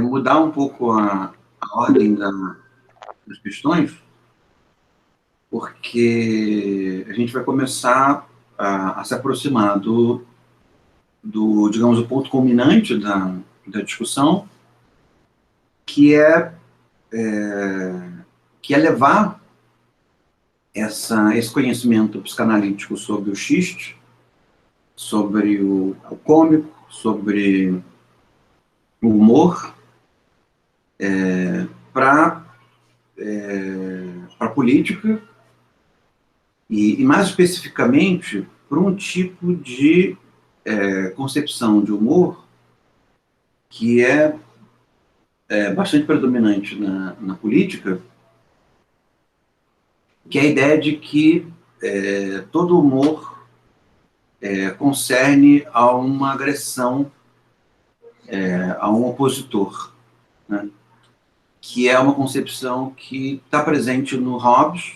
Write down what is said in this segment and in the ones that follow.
mudar um pouco a ordem das questões, porque a gente vai começar a se aproximar digamos, o ponto culminante da discussão, que é levar esse conhecimento psicanalítico sobre o xiste, sobre o cômico, sobre o humor, para a política e, mais especificamente, para um tipo de concepção de humor que é bastante predominante na política, que é a ideia de que todo humor concerne a uma agressão a um opositor, né? Que é uma concepção que está presente no Hobbes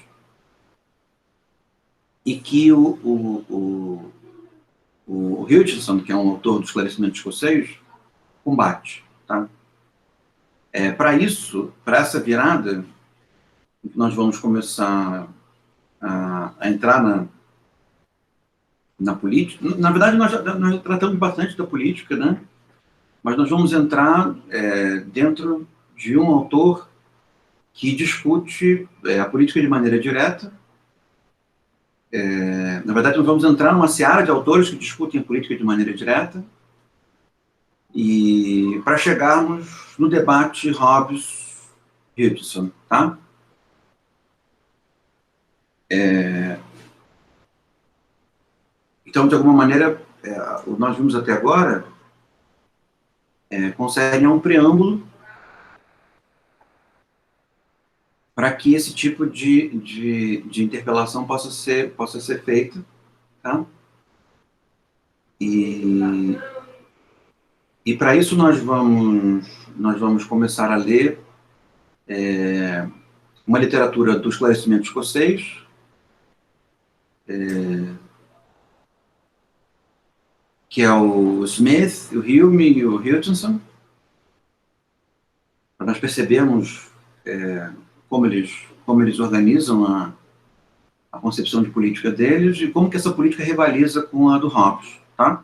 e que o Hutchinson, que é um autor do esclarecimento escocês, combate. Tá? Para isso, para essa virada, nós vamos começar a entrar na política. Na verdade, nós já tratamos bastante da política, né? Mas nós vamos entrar dentro de um autor que discute a política de maneira direta. Na verdade, nós vamos entrar numa seara de autores que discutem a política de maneira direta, e para chegarmos no debate Hobbes-Hutchinson, tá? Então, de alguma maneira, o que nós vimos até agora concerne um preâmbulo para que esse tipo de interpelação possa ser feita, tá? E para isso nós vamos começar a ler uma literatura do esclarecimento escocês, que é o Smith, o Hume e o Hutchinson, para nós percebermos como eles organizam a concepção de política deles e como que essa política rivaliza com a do Hobbes, tá?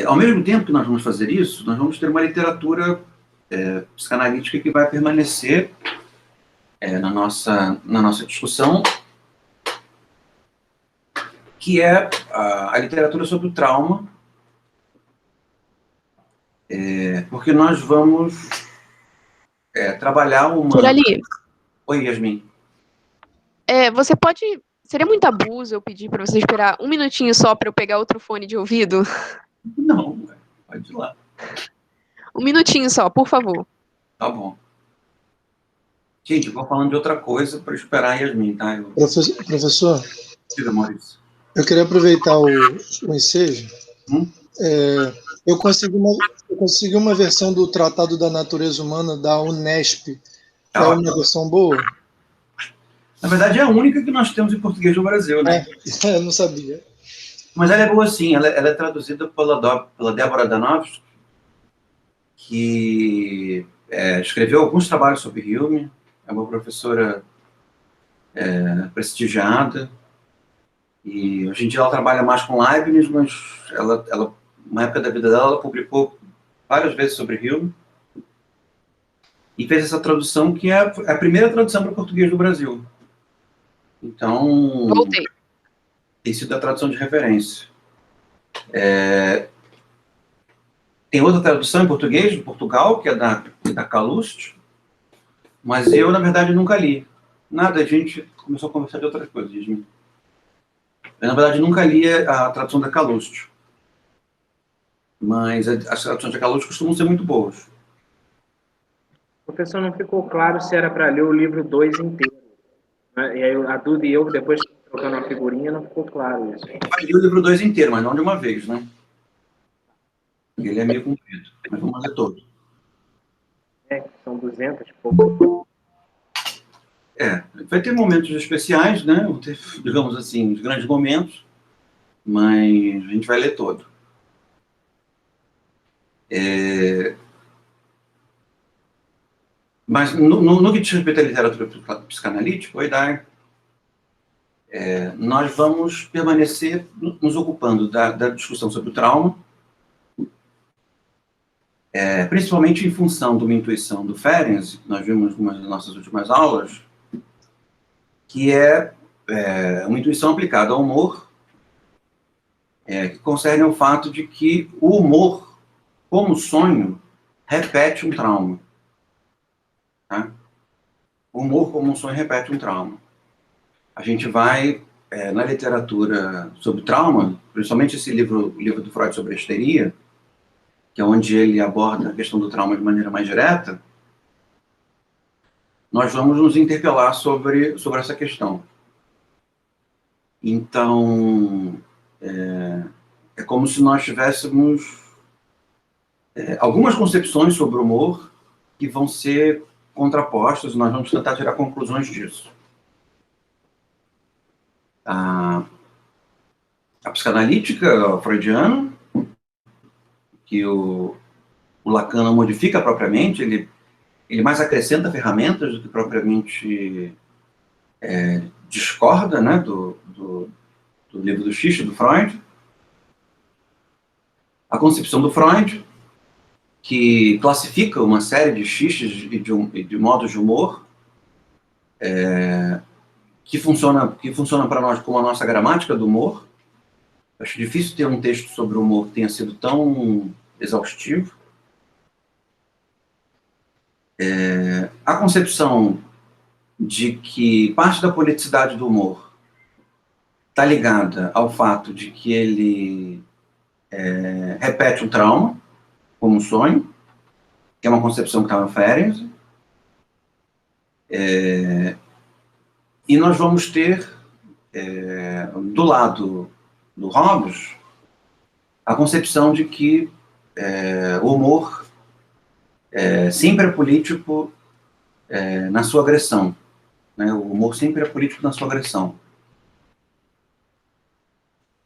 Ao mesmo tempo que nós vamos fazer isso, nós vamos ter uma literatura psicanalítica que vai permanecer na nossa discussão, que é a literatura sobre o trauma, porque nós vamos trabalhar uma... Kirali. Oi, Yasmin. Você pode... Seria muito abuso eu pedir para você esperar um minutinho só para eu pegar outro fone de ouvido? Não, pode ir lá. Um minutinho só, por favor. Tá bom. Gente, eu vou falando de outra coisa para esperar a Yasmin, tá? Professor, Diga, Maurício. Eu queria aproveitar o ensejo. Eu consegui uma versão do Tratado da Natureza Humana da Unesp. É uma versão boa? Na verdade, é a única que nós temos em português no Brasil, né? Eu não sabia. Mas ela é boa sim, ela é traduzida pela Débora Danofsky, que escreveu alguns trabalhos sobre Hume, é uma professora prestigiada, e hoje em dia ela trabalha mais com Leibniz, mas ela na época da vida dela, ela publicou várias vezes sobre Hume, e fez essa tradução, que é a primeira tradução para o português do Brasil. Então, Voltei. Tem sido a tradução de referência. Tem outra tradução em português, de Portugal, que é da Calouste, mas eu, na verdade, nunca li. Nada, a gente começou a conversar de outras coisas. Eu, na verdade, nunca li a tradução da Calouste. Mas as traduções da Calouste costumam ser muito boas. Professor, não ficou claro se era para ler o livro 2 inteiro. Né? E aí a Duda e eu, depois trocando uma figurinha, não ficou claro isso. Eu li o livro 2 inteiro, mas não de uma vez, né? Ele é meio comprido, mas vamos ler todo. São 200 e pouco. Vai ter momentos especiais, né? Vão ter, digamos assim, os grandes momentos, mas a gente vai ler todo. Mas no que diz respeito à literatura psicanalítica, a ideia nós vamos permanecer nos ocupando da discussão sobre o trauma, principalmente em função de uma intuição do Ferenczi, que nós vimos em uma das nossas últimas aulas, que é uma intuição aplicada ao humor, que concerne ao fato de que o humor, como sonho, repete um trauma. Tá? O humor como um sonho repete um trauma. A gente vai, na literatura sobre trauma, principalmente esse livro do Freud sobre a histeria, que é onde ele aborda a questão do trauma de maneira mais direta, nós vamos nos interpelar sobre essa questão. Então, é como se nós tivéssemos algumas concepções sobre o humor que vão ser contrapostas, e nós vamos tentar tirar conclusões disso. A psicanalítica freudiana, que o Lacan não modifica propriamente, ele mais acrescenta ferramentas do que propriamente discorda, né, do livro do Xiste, do Freud. A concepção do Freud, que classifica uma série de xistes e de modos de humor, que funciona para nós como a nossa gramática do humor. Acho difícil ter um texto sobre o humor que tenha sido tão exaustivo. A concepção de que parte da politicidade do humor está ligada ao fato de que ele repete um trauma, como um sonho, que é uma concepção que está no Ferenczi. E nós vamos ter, do lado do Hobbes, a concepção de que o humor sempre é político na sua agressão. Né? O humor sempre é político na sua agressão.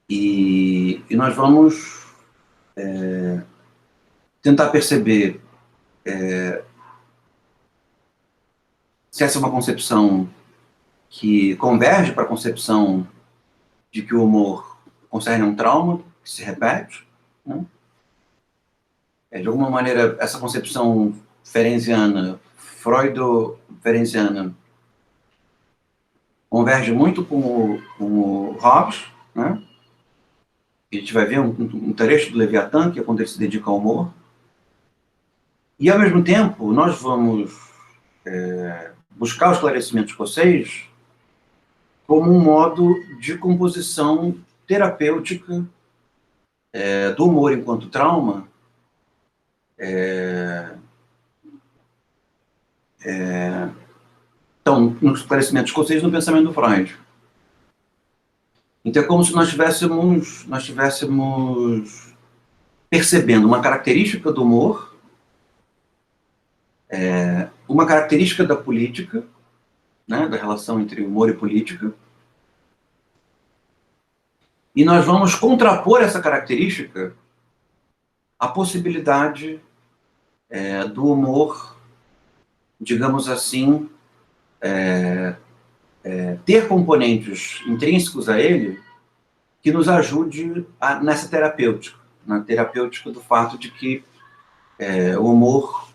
E nós vamos tentar perceber se essa é uma concepção que converge para a concepção de que o humor concerne um trauma que se repete, né? De alguma maneira, essa concepção ferenciana, freudo-ferenciana, converge muito com o Hobbes, né? A gente vai ver um trecho do Leviatã, que é quando ele se dedica ao humor. E, ao mesmo tempo, nós vamos buscar o esclarecimento escocês como um modo de composição terapêutica do humor enquanto trauma, então, no esclarecimento escocês, no pensamento do Freud. Então, é como se nós estivéssemos percebendo uma característica do humor, uma característica da política, né, da relação entre humor e política, e nós vamos contrapor essa característica à possibilidade do humor, digamos assim, ter componentes intrínsecos a ele que nos ajude nessa terapêutica, na terapêutica do fato de que o humor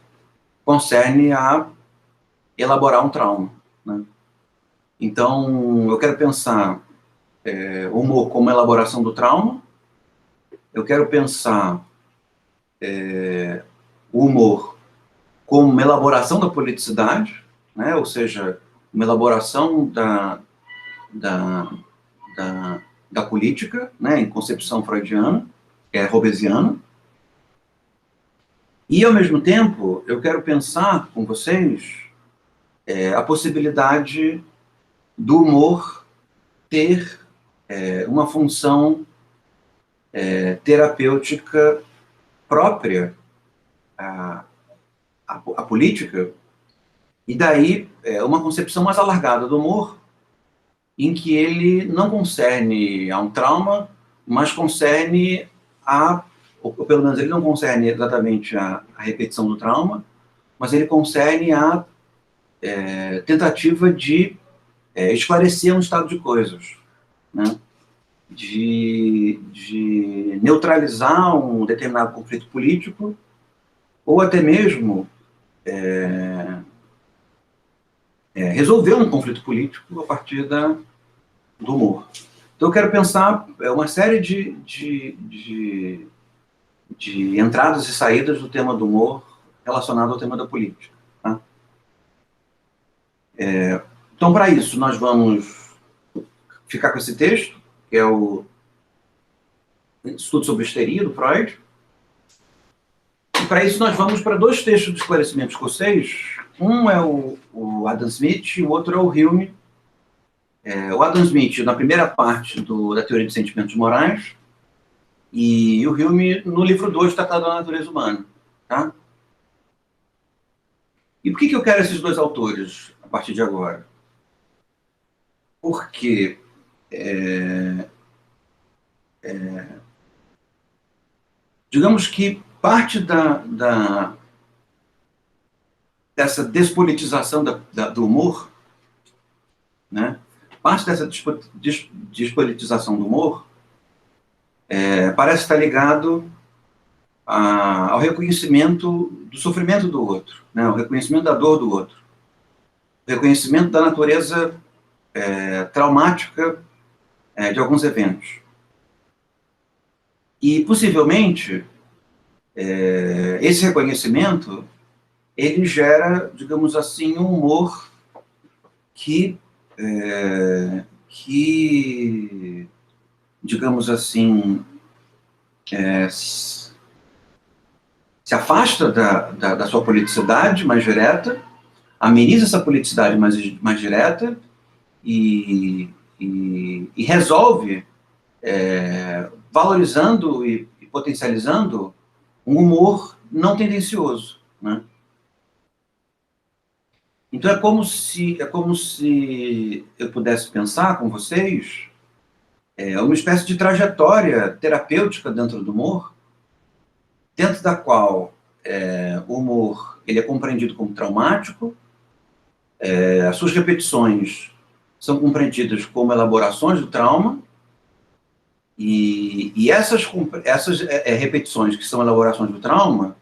concerne a elaborar um trauma, né? Então, eu quero pensar o humor como elaboração do trauma, eu quero pensar o humor como uma elaboração da politicidade, né? Ou seja, uma elaboração da política, né? Em concepção freudiana, hobbesiana. E, ao mesmo tempo, eu quero pensar com vocês a possibilidade do humor ter uma função terapêutica própria à política, e daí uma concepção mais alargada do humor, em que ele não concerne a um trauma, mas concerne a ou pelo menos ele não concerne exatamente a repetição do trauma, mas ele concerne a tentativa de esclarecer um estado de coisas, né? De neutralizar um determinado conflito político, ou até mesmo resolver um conflito político a partir do humor. Então eu quero pensar uma série de entradas e saídas do tema do humor relacionado ao tema da política. Tá? Então, para isso, nós vamos ficar com esse texto, que é o Estudo sobre Histeria, do Freud. E, para isso, nós vamos para dois textos de esclarecimento escocês. Um é o Adam Smith e o outro é o Hume. O Adam Smith, na primeira parte da Teoria dos Sentimentos Morais, e o Hume no livro 2, Tratado da Natureza Humana. Tá? E por que eu quero esses dois autores a partir de agora? Porque digamos que parte dessa despolitização do humor, né? Parte dessa despolitização do humor parece estar ligado ao reconhecimento do sofrimento do outro, né? O reconhecimento da dor do outro, o reconhecimento da natureza traumática de alguns eventos. E, possivelmente, esse reconhecimento, ele gera, digamos assim, um humor que digamos assim, se afasta da sua politicidade mais direta, ameniza essa politicidade mais direta e resolve valorizando e potencializando um humor não tendencioso, né? Então é como se eu pudesse pensar com vocês uma espécie de trajetória terapêutica dentro do humor, dentro da qual o humor ele é compreendido como traumático, as suas repetições são compreendidas como elaborações do trauma, e essas repetições, que são elaborações do trauma,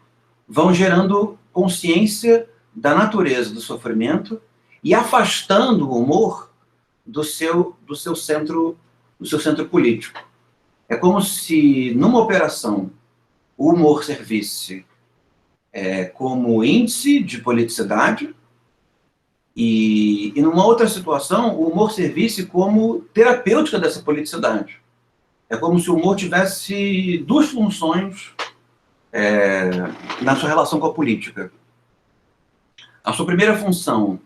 vão gerando consciência da natureza do sofrimento e afastando o humor do seu centro político. É como se, numa operação, o humor servisse como índice de politicidade e numa outra situação, o humor servisse como terapêutica dessa politicidade. É como se o humor tivesse duas funções na sua relação com a política. A sua primeira função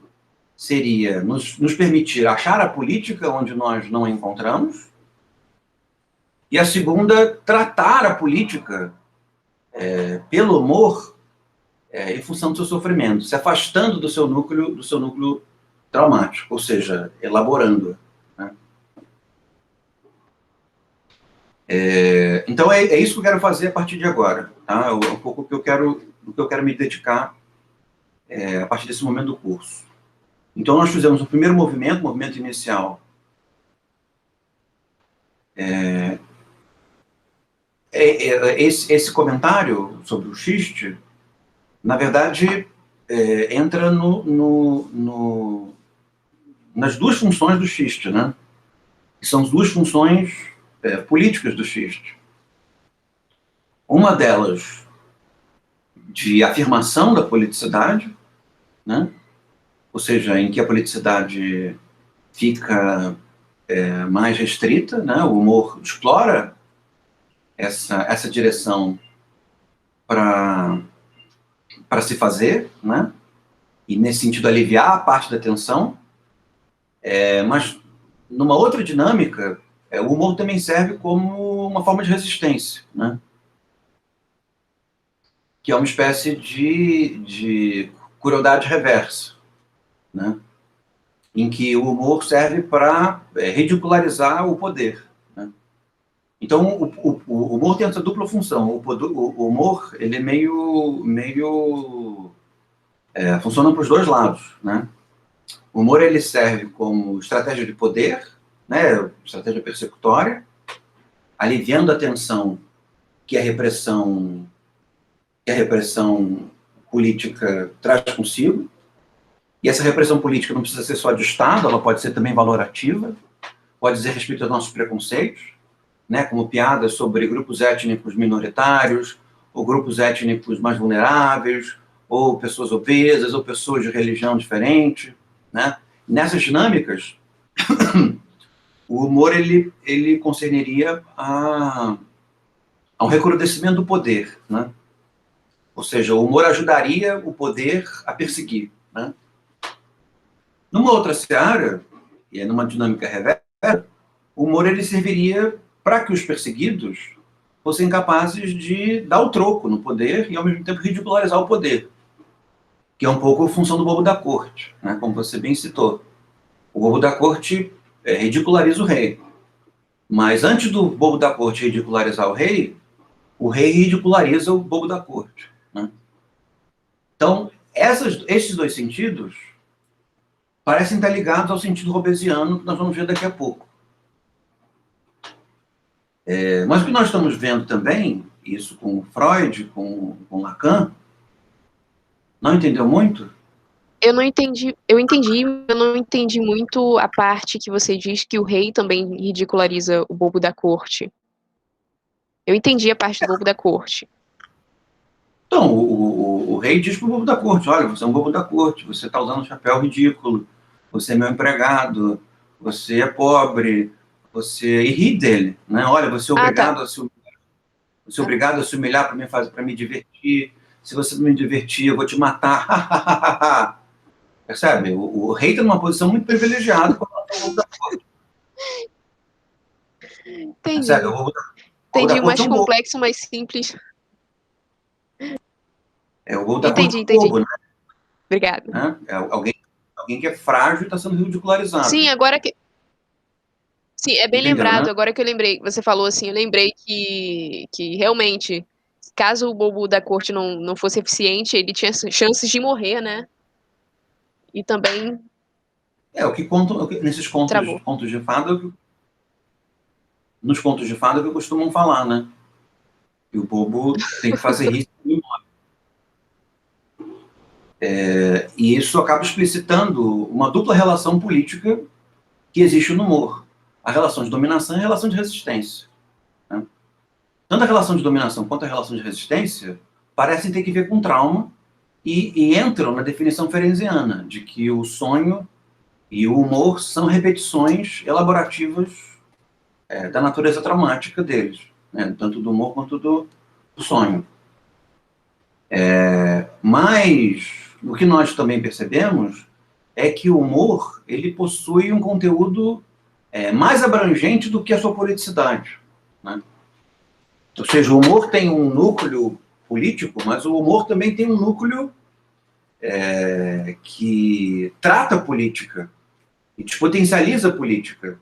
seria nos permitir achar a política onde nós não a encontramos, e a segunda, tratar a política pelo humor em função do seu sofrimento, se afastando do seu núcleo traumático, ou seja, elaborando. Né? Então é isso que eu quero fazer a partir de agora, tá? É um pouco do que eu quero me dedicar a partir desse momento do curso. Então nós fizemos o primeiro movimento, o movimento inicial. Esse comentário sobre o xiste, na verdade, entra nas duas funções do xiste, né? Que são as duas funções políticas do xiste. Uma delas de afirmação da politicidade, né? Ou seja, em que a politicidade fica mais restrita, né? O humor explora essa direção para se fazer, né? E nesse sentido aliviar a parte da tensão, mas numa outra dinâmica, o humor também serve como uma forma de resistência, né? Que é uma espécie de crueldade reversa, né? Em que o humor serve para ridicularizar o poder, né? Então, o humor tem essa dupla função. O humor, ele é funciona para os dois lados, né? O humor, ele serve como estratégia de poder, né? Estratégia persecutória, aliviando a tensão que a repressão política traz consigo. E essa repressão política não precisa ser só de Estado, ela pode ser também valorativa, pode dizer respeito aos nossos preconceitos, né, como piadas sobre grupos étnicos minoritários, ou grupos étnicos mais vulneráveis, ou pessoas obesas, ou pessoas de religião diferente, né? Nessas dinâmicas, o humor, ele concerniria ao recrudescimento do poder, né? Ou seja, o humor ajudaria o poder a perseguir, né? Numa outra seara, e é numa dinâmica reversa, o humor, ele serviria para que os perseguidos fossem capazes de dar o troco no poder e, ao mesmo tempo, ridicularizar o poder, que é um pouco a função do bobo da corte, né? Como você bem citou. O bobo da corte ridiculariza o rei. Mas antes do bobo da corte ridicularizar o rei ridiculariza o bobo da corte, né? Então, esses dois sentidos parecem estar ligados ao sentido robesiano que nós vamos ver daqui a pouco. Mas o que nós estamos vendo também, isso com Freud, com Lacan, não entendeu muito? Eu entendi, eu não entendi muito a parte que você diz que o rei também ridiculariza o bobo da corte. Eu entendi a parte do bobo da corte. Então, o rei diz para o bobo da corte, olha, você é um bobo da corte, você está usando um chapéu ridículo, você é meu empregado, você é pobre, e ri dele, né? Olha, você é obrigado a se humilhar, você é obrigado a se humilhar para me divertir, se você não me divertir, eu vou te matar. Percebe? O rei está numa posição muito privilegiada com o bobo da corte. Entendi. Percebe? Entendi, mais complexo, mais simples. O bobo da corte é um bobo, né? Obrigada. Né? É alguém que é frágil e está sendo ridicularizado. Sim, agora que... Sim, é bem Entendeu, lembrado, né? agora que eu lembrei, você falou assim, eu lembrei que realmente, caso o bobo da corte não fosse eficiente, ele tinha chances de morrer, né? E também... O que contam, nesses contos de fada, nos contos de fada que costumam falar, né? E o bobo tem que fazer isso. E isso acaba explicitando uma dupla relação política que existe no humor. A relação de dominação e a relação de resistência, né? Tanto a relação de dominação quanto a relação de resistência parecem ter que ver com trauma e entram na definição ferenciana de que o sonho e o humor são repetições elaborativas da natureza traumática deles, né? Tanto do humor quanto do sonho. Mas o que nós também percebemos é que o humor, ele possui um conteúdo mais abrangente do que a sua politicidade, né? Ou seja, o humor tem um núcleo político, mas o humor também tem um núcleo que trata a política e despotencializa a política.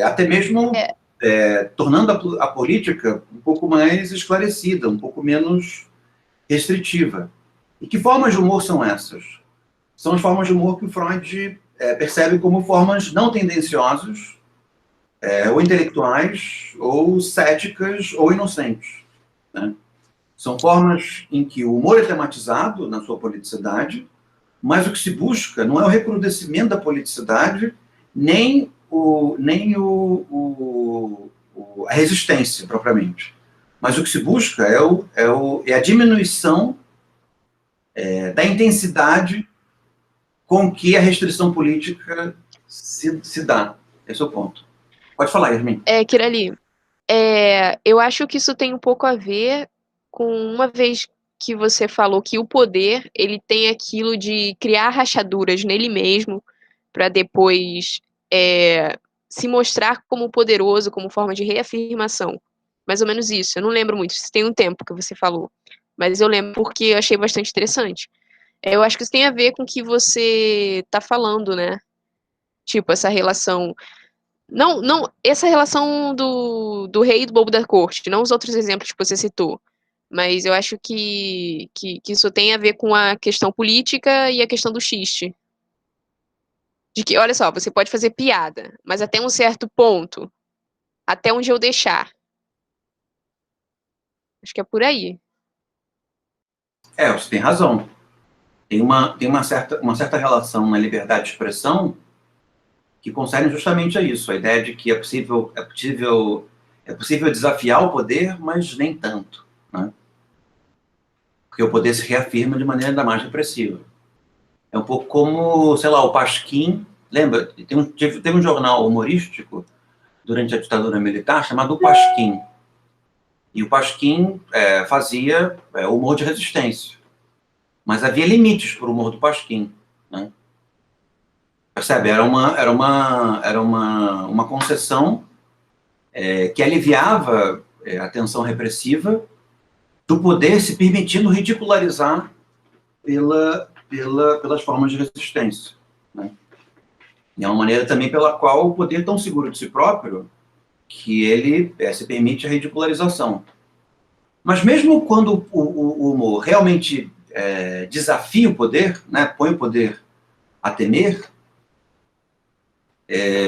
Até mesmo tornando a política um pouco mais esclarecida, um pouco menos restritiva. E que formas de humor são essas? São as formas de humor que o Freud percebe como formas não tendenciosas, ou intelectuais, ou céticas, ou inocentes, né? São formas em que o humor é tematizado na sua politicidade, mas o que se busca não é o recrudescimento da politicidade, nem a resistência, propriamente. Mas o que se busca é a diminuição da intensidade com que a restrição política se dá. Esse é o ponto. Pode falar, Yasmin. Kirali, eu acho que isso tem um pouco a ver com uma vez que você falou que o poder, ele tem aquilo de criar rachaduras nele mesmo, para depois se mostrar como poderoso, como forma de reafirmação. Mais ou menos isso. Eu não lembro muito, isso tem um tempo que você falou. Mas eu lembro porque eu achei bastante interessante. Eu acho que isso tem a ver com o que você está falando, né? Tipo, essa relação Não, essa relação do rei e do bobo da corte, não os outros exemplos que você citou. Mas eu acho que isso tem a ver com a questão política e a questão do xiste. De que, olha só, você pode fazer piada, mas até um certo ponto. Até onde eu deixar. Acho que é por aí. Você tem razão. Tem uma certa relação na liberdade de expressão que concerne justamente a isso, a ideia de que é possível desafiar o poder, mas nem tanto, né? Porque o poder se reafirma de maneira ainda mais repressiva. É um pouco como, sei lá, o Pasquim, lembra? Teve um jornal humorístico durante a ditadura militar chamado O Pasquim. E o Pasquim fazia humor de resistência. Mas havia limites para o humor do Pasquim, né? Percebe? Era uma concessão que aliviava a tensão repressiva do poder se permitindo ridicularizar pelas formas de resistência, né? E é uma maneira também pela qual o poder é tão seguro de si próprio que ele se permite a ridicularização. Mas mesmo quando o humor realmente desafia o poder, né, põe o poder a temer,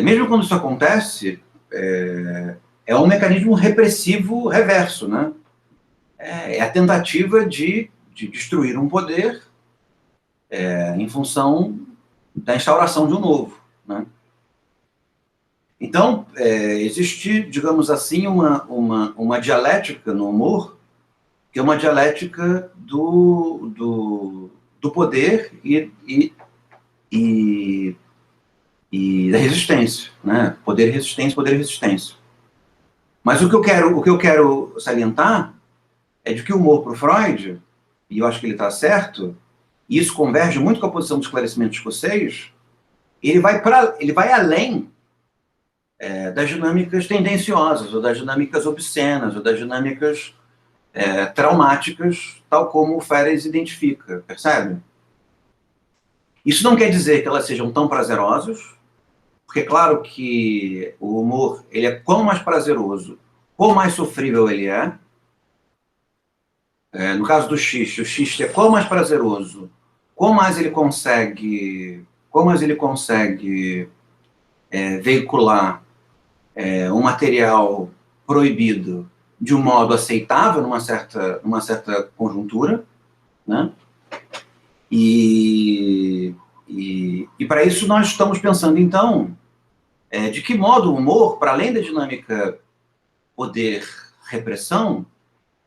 mesmo quando isso acontece, é um mecanismo repressivo reverso, né? É a tentativa de destruir um poder em função da instauração de um novo, né? Então, existe, digamos assim, uma dialética no humor, que é uma dialética do poder e da resistência, né? Poder e resistência, poder e resistência. Mas o que eu quero salientar é de que o humor para o Freud, e eu acho que ele está certo, e isso converge muito com a posição do esclarecimento escocês, ele vai além das dinâmicas tendenciosas, ou das dinâmicas obscenas, ou das dinâmicas traumáticas, tal como o Férez identifica, percebe? Isso não quer dizer que elas sejam tão prazerosas, porque é claro que o humor, ele é quão mais prazeroso, quão mais sofrível ele é. No caso do xiste, o xiste é quão mais prazeroso, quão mais ele consegue veicular um material proibido de um modo aceitável numa certa conjuntura, né? E para isso nós estamos pensando, então, de que modo o humor, para além da dinâmica poder-repressão,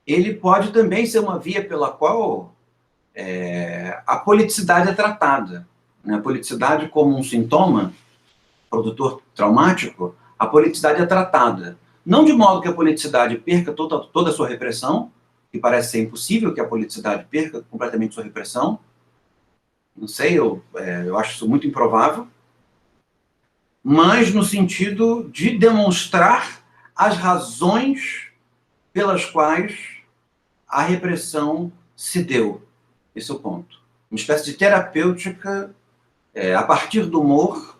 ele pode também ser uma via pela qual a politicidade é tratada, né? A politicidade como um sintoma produtor traumático, a politicidade é tratada. Não de modo que a politicidade perca toda a sua repressão, que parece ser impossível que a politicidade perca completamente sua repressão. Não sei, eu acho isso muito improvável. Mas no sentido de demonstrar as razões pelas quais a repressão se deu. Esse é o ponto. Uma espécie de terapêutica a partir do humor,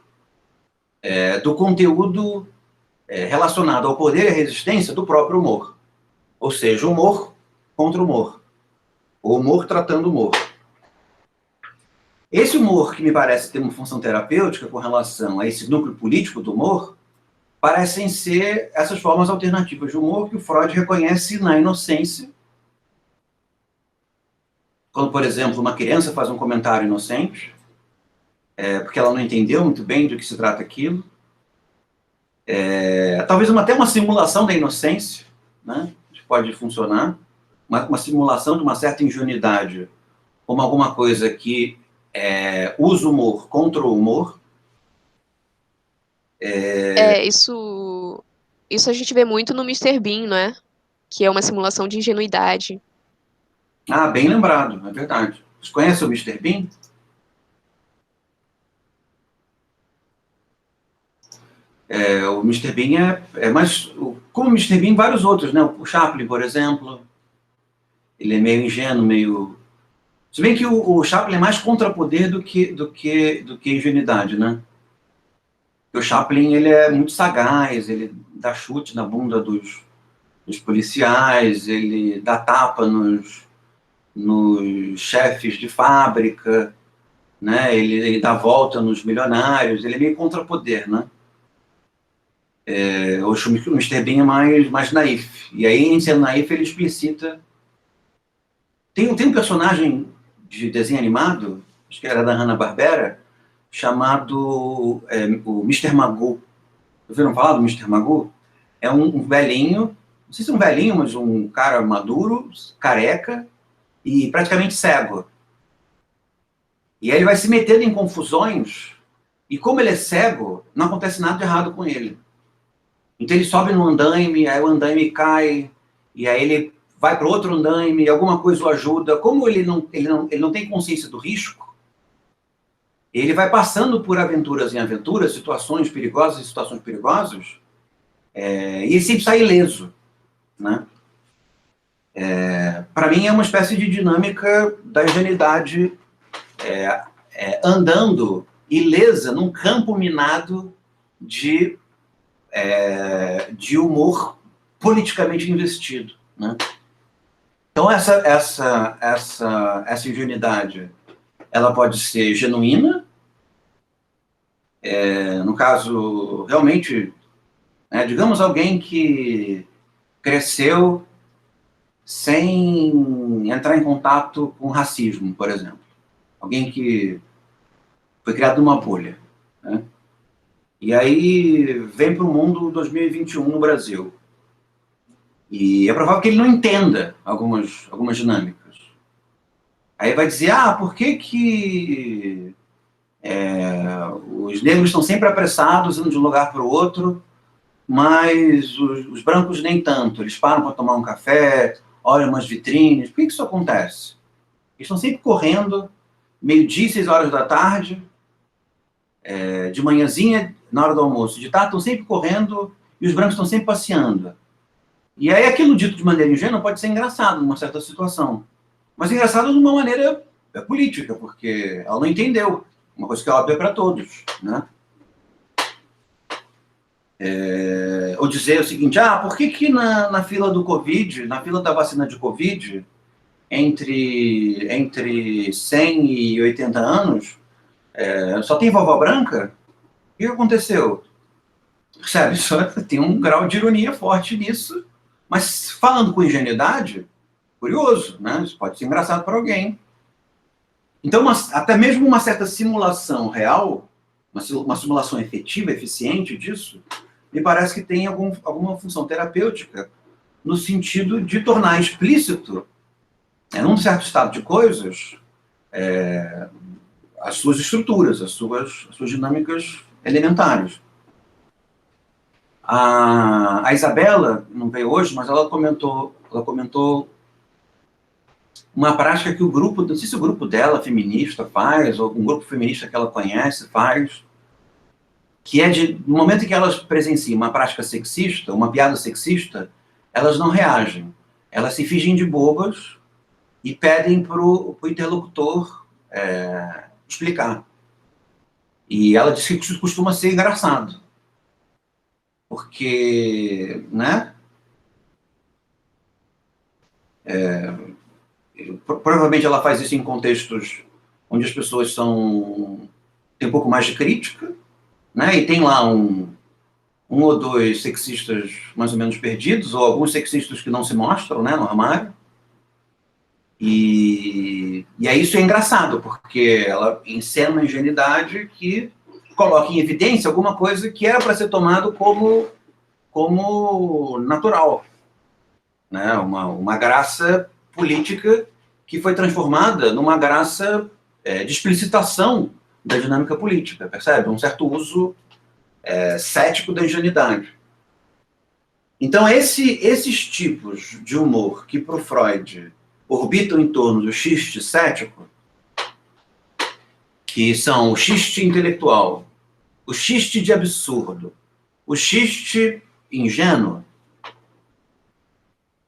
do conteúdo relacionado ao poder e à resistência do próprio humor. Ou seja, humor contra humor. O humor tratando o humor. Esse humor que me parece ter uma função terapêutica com relação a esse núcleo político do humor, parecem ser essas formas alternativas de humor que o Freud reconhece na inocência. Quando, por exemplo, uma criança faz um comentário inocente, porque ela não entendeu muito bem de que se trata aquilo. Talvez até uma simulação da inocência, né, que pode funcionar, uma simulação de uma certa ingenuidade, como alguma coisa que usa o humor contra o humor. Isso a gente vê muito no Mr. Bean, não é? Que é uma simulação de ingenuidade. Ah, bem lembrado, é verdade. Você conhece o Mr. Bean? O Mr. Bean mais... Como o Mr. Bean, vários outros, né? O Chaplin, por exemplo, ele é meio ingênuo, meio... Se bem que o Chaplin é mais contrapoder do que ingenuidade, né? O Chaplin, ele é muito sagaz, ele dá chute na bunda dos policiais, ele dá tapa nos chefes de fábrica, né? Ele dá volta nos milionários, ele é meio contrapoder, né? Eu acho que o Mr. Bean é mais naif. E aí, em ser naif, ele explicita... Tem um personagem de desenho animado, acho que era da Hanna-Barbera, chamado o Mr. Magoo. Ouviram falar do Mr. Magoo? É um velhinho, não sei se é um velhinho, mas um cara maduro, careca e praticamente cego. E aí ele vai se metendo em confusões, e como ele é cego, não acontece nada de errado com ele. Então ele sobe no andaime, aí o andaime cai, e aí ele vai para outro andaime, alguma coisa o ajuda. Como ele não tem consciência do risco, ele vai passando por aventuras em aventuras, situações perigosas e situações perigosas, e ele sempre sai ileso, né? Para mim é uma espécie de dinâmica da ingenuidade andando ilesa num campo minado de humor politicamente investido, né? Então essa ingenuidade, ela pode ser genuína, no caso, realmente, digamos alguém que cresceu sem entrar em contato com racismo, por exemplo. Alguém que foi criado numa bolha, né? E aí vem para o mundo 2021 no Brasil. E é provável que ele não entenda algumas dinâmicas. Aí vai dizer, por que os negros estão sempre apressados, indo de um lugar para o outro, mas os brancos nem tanto. Eles param para tomar um café, olham umas vitrines. Por que isso acontece? Eles estão sempre correndo, meio-dia, 6 horas da tarde, de manhãzinha, na hora do almoço, de tarde, estão sempre correndo e os brancos estão sempre passeando. E aí aquilo dito de maneira ingênua pode ser engraçado numa certa situação. Mas engraçado de uma maneira política, porque ela não entendeu. Uma coisa que é óbvia para todos, né? Ou dizer o seguinte, por que na fila do Covid, na fila da vacina de Covid, entre 100 e 80 anos, só tem vovó branca? O que aconteceu? Percebe? Só tem um grau de ironia forte nisso, mas falando com ingenuidade, curioso, né? Isso pode ser engraçado para alguém. Então, até mesmo uma certa simulação real, uma simulação efetiva, eficiente disso, me parece que tem alguma função terapêutica no sentido de tornar explícito, num certo estado de coisas, as suas estruturas, as suas dinâmicas elementares. A Isabela, não veio hoje, mas ela comentou uma prática que o grupo, não sei se o grupo dela, feminista, faz, ou um grupo feminista que ela conhece faz, que é no momento em que elas presenciam uma prática sexista, uma piada sexista, elas não reagem. Elas se fingem de bobas e pedem para o interlocutor explicar. E ela diz que isso costuma ser engraçado. Porque, né? Provavelmente ela faz isso em contextos onde as pessoas têm um pouco mais de crítica, né? E tem lá um ou dois sexistas mais ou menos perdidos, ou alguns sexistas que não se mostram, né, no armário. E aí isso é engraçado, porque ela encena uma ingenuidade que coloca em evidência alguma coisa que era para ser tomado como natural, né? Uma graça política que foi transformada numa graça de explicitação da dinâmica política, percebe? Um certo uso cético da ingenuidade. Então, esses tipos de humor que, para o Freud, orbitam em torno do xiste cético, que são o xiste intelectual, o xiste de absurdo, o xiste ingênuo,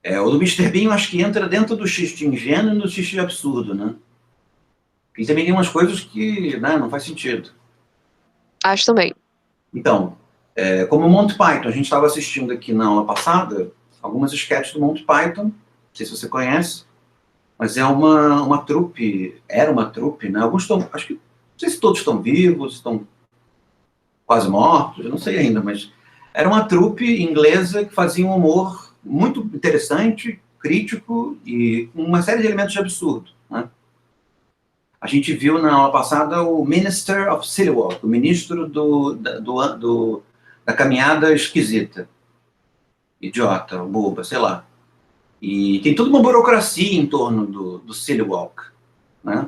o do Mr. Bean, eu acho que entra dentro do xiste ingênuo e do xiste de absurdo, né? E também tem umas coisas que, né, não faz sentido. Acho também. Então, como Monty Python, a gente estava assistindo aqui na aula passada algumas sketches do Monty Python, não sei se você conhece, mas é uma trupe, era uma trupe, né? Alguns estão, acho que, não sei se todos estão vivos, estão quase mortos, eu não sei ainda, mas era uma trupe inglesa que fazia um humor muito interessante, crítico e com uma série de elementos de absurdo, né? A gente viu na aula passada o Minister of City Walk, o ministro da caminhada esquisita, idiota, boba, sei lá. E tem toda uma burocracia em torno do City Walk, né?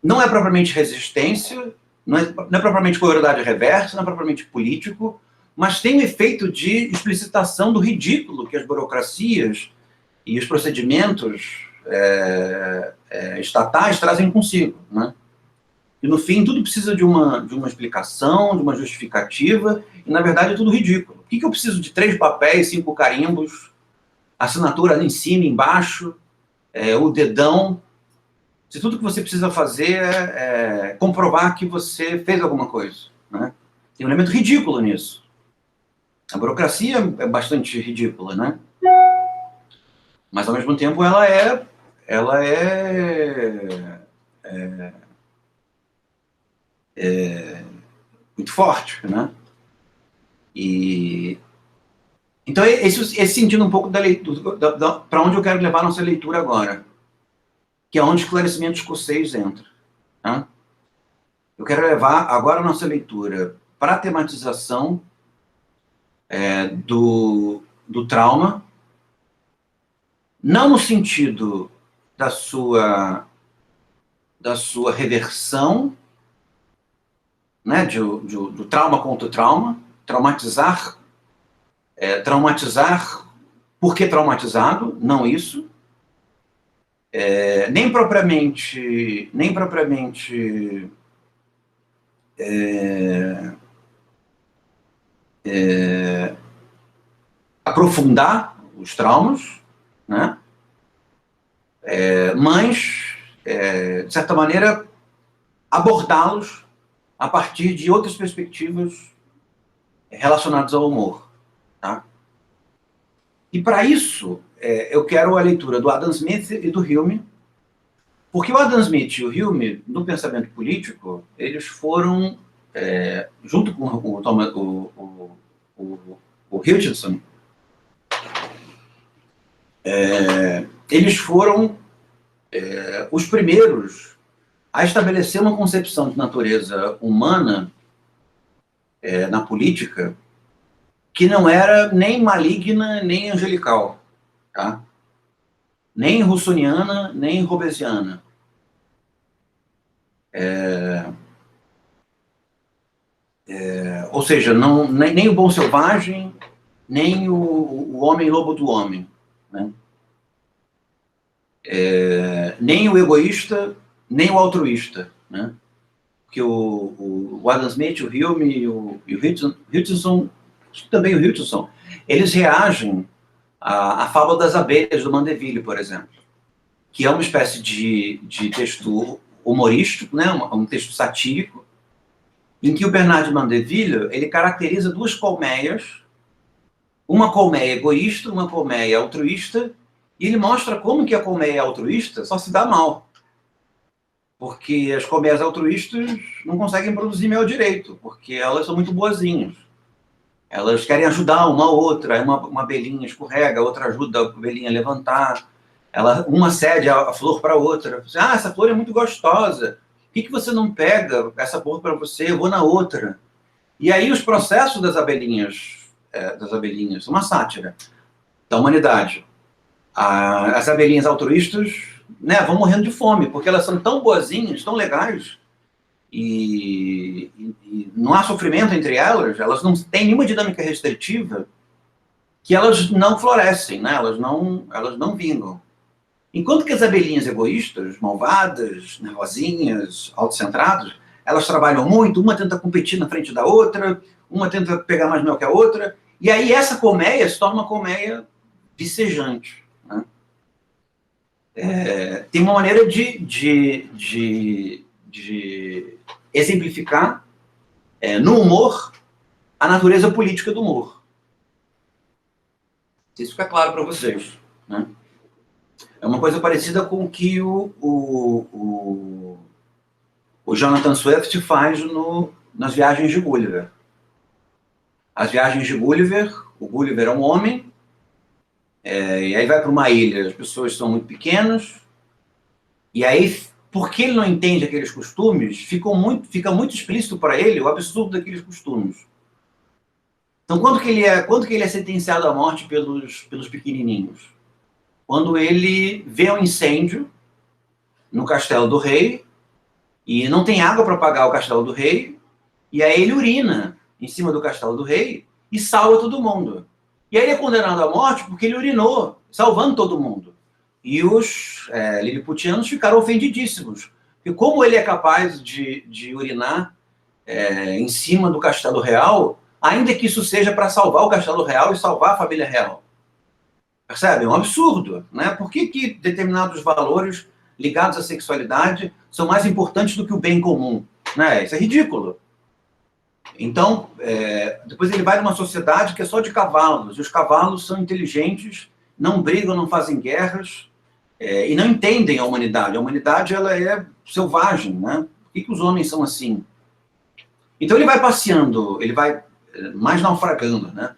Não é propriamente resistência, não é propriamente crueldade reversa, não é propriamente político, mas tem um efeito de explicitação do ridículo que as burocracias e os procedimentos estatais trazem consigo, né? E no fim tudo precisa de uma explicação, de uma justificativa, e na verdade é tudo ridículo. Por que eu preciso de 3 papéis, 5 carimbos, assinatura ali em cima, embaixo, o dedão, se tudo que você precisa fazer é comprovar que você fez alguma coisa, né? Tem um elemento ridículo nisso. A burocracia é bastante ridícula, né? Mas ao mesmo tempo ela é muito forte, né? E então esse sentido um pouco da leitura, para onde eu quero levar a nossa leitura agora, que é onde o esclarecimento escocês entra, né? Eu quero levar agora a nossa leitura para a tematização do trauma, não no sentido da sua reversão, né, do trauma contra o trauma, traumatizar porque traumatizado, não isso, nem propriamente aprofundar os traumas, né? Mas, de certa maneira, abordá-los a partir de outras perspectivas relacionadas ao humor, tá? E para isso, eu quero a leitura do Adam Smith e do Hume, porque o Adam Smith e o Hume, no pensamento político, eles foram, junto com o Hutchinson, eles foram os primeiros a estabelecer uma concepção de natureza humana na política que não era nem maligna, nem angelical, tá? Nem russoniana, nem hobbesiana. Ou seja, nem o bom selvagem, nem o homem lobo do homem, né? Nem o egoísta, nem o altruísta, né? Porque o Adam Smith, o Hume e o Hutchinson, também o Hutchinson, eles reagem à fábula das abelhas do Mandeville, por exemplo, que é uma espécie de texto humorístico, né? Um texto satírico, em que o Bernard de Mandeville ele caracteriza 2 colmeias, uma colmeia egoísta, uma colmeia altruísta, e ele mostra como que a colmeia altruísta só se dá mal. Porque as colmeias altruístas não conseguem produzir mel direito, porque elas são muito boazinhas. Elas querem ajudar uma a outra, uma abelhinha escorrega, a outra ajuda a abelhinha a levantar, uma cede a flor para a outra. Essa flor é muito gostosa, por que você não pega essa flor para você? Eu vou na outra. E aí os processos das abelhinhas, uma sátira da humanidade. As abelhinhas altruístas, né, vão morrendo de fome, porque elas são tão boazinhas, tão legais, e não há sofrimento entre elas não têm nenhuma dinâmica restritiva, que elas não florescem, né, elas não vingam. Enquanto que as abelhinhas egoístas, malvadas, nervosinhas, autocentradas, elas trabalham muito, uma tenta competir na frente da outra, uma tenta pegar mais mel que a outra, e aí essa colmeia se torna uma colmeia vicejante, né? Tem uma maneira de exemplificar no humor a natureza política do humor. Isso fica claro para vocês, né? É uma coisa parecida com o que o Jonathan Swift faz nas Viagens de Gulliver. As Viagens de Gulliver, o Gulliver é um homem, e aí vai para uma ilha, as pessoas são muito pequenas, e aí, porque ele não entende aqueles costumes, fica muito explícito para ele o absurdo daqueles costumes. Então, quando que ele é sentenciado à morte pelos pequenininhos? Quando ele vê um incêndio no castelo do rei, e não tem água para apagar o castelo do rei, e aí ele urina em cima do castelo do rei e salva todo mundo. E aí ele é condenado à morte porque ele urinou, salvando todo mundo. E os liliputianos ficaram ofendidíssimos. Porque como ele é capaz de urinar em cima do castelo real, ainda que isso seja para salvar o castelo real e salvar a família real? Percebe? É um absurdo, né? Por que determinados valores ligados à sexualidade são mais importantes do que o bem comum? Né? Isso é ridículo. Então, depois ele vai numa sociedade que é só de cavalos, e os cavalos são inteligentes, não brigam, não fazem guerras, e não entendem a humanidade. A humanidade, ela é selvagem, né? Por que os homens são assim? Então ele vai passeando, ele vai mais naufragando, né?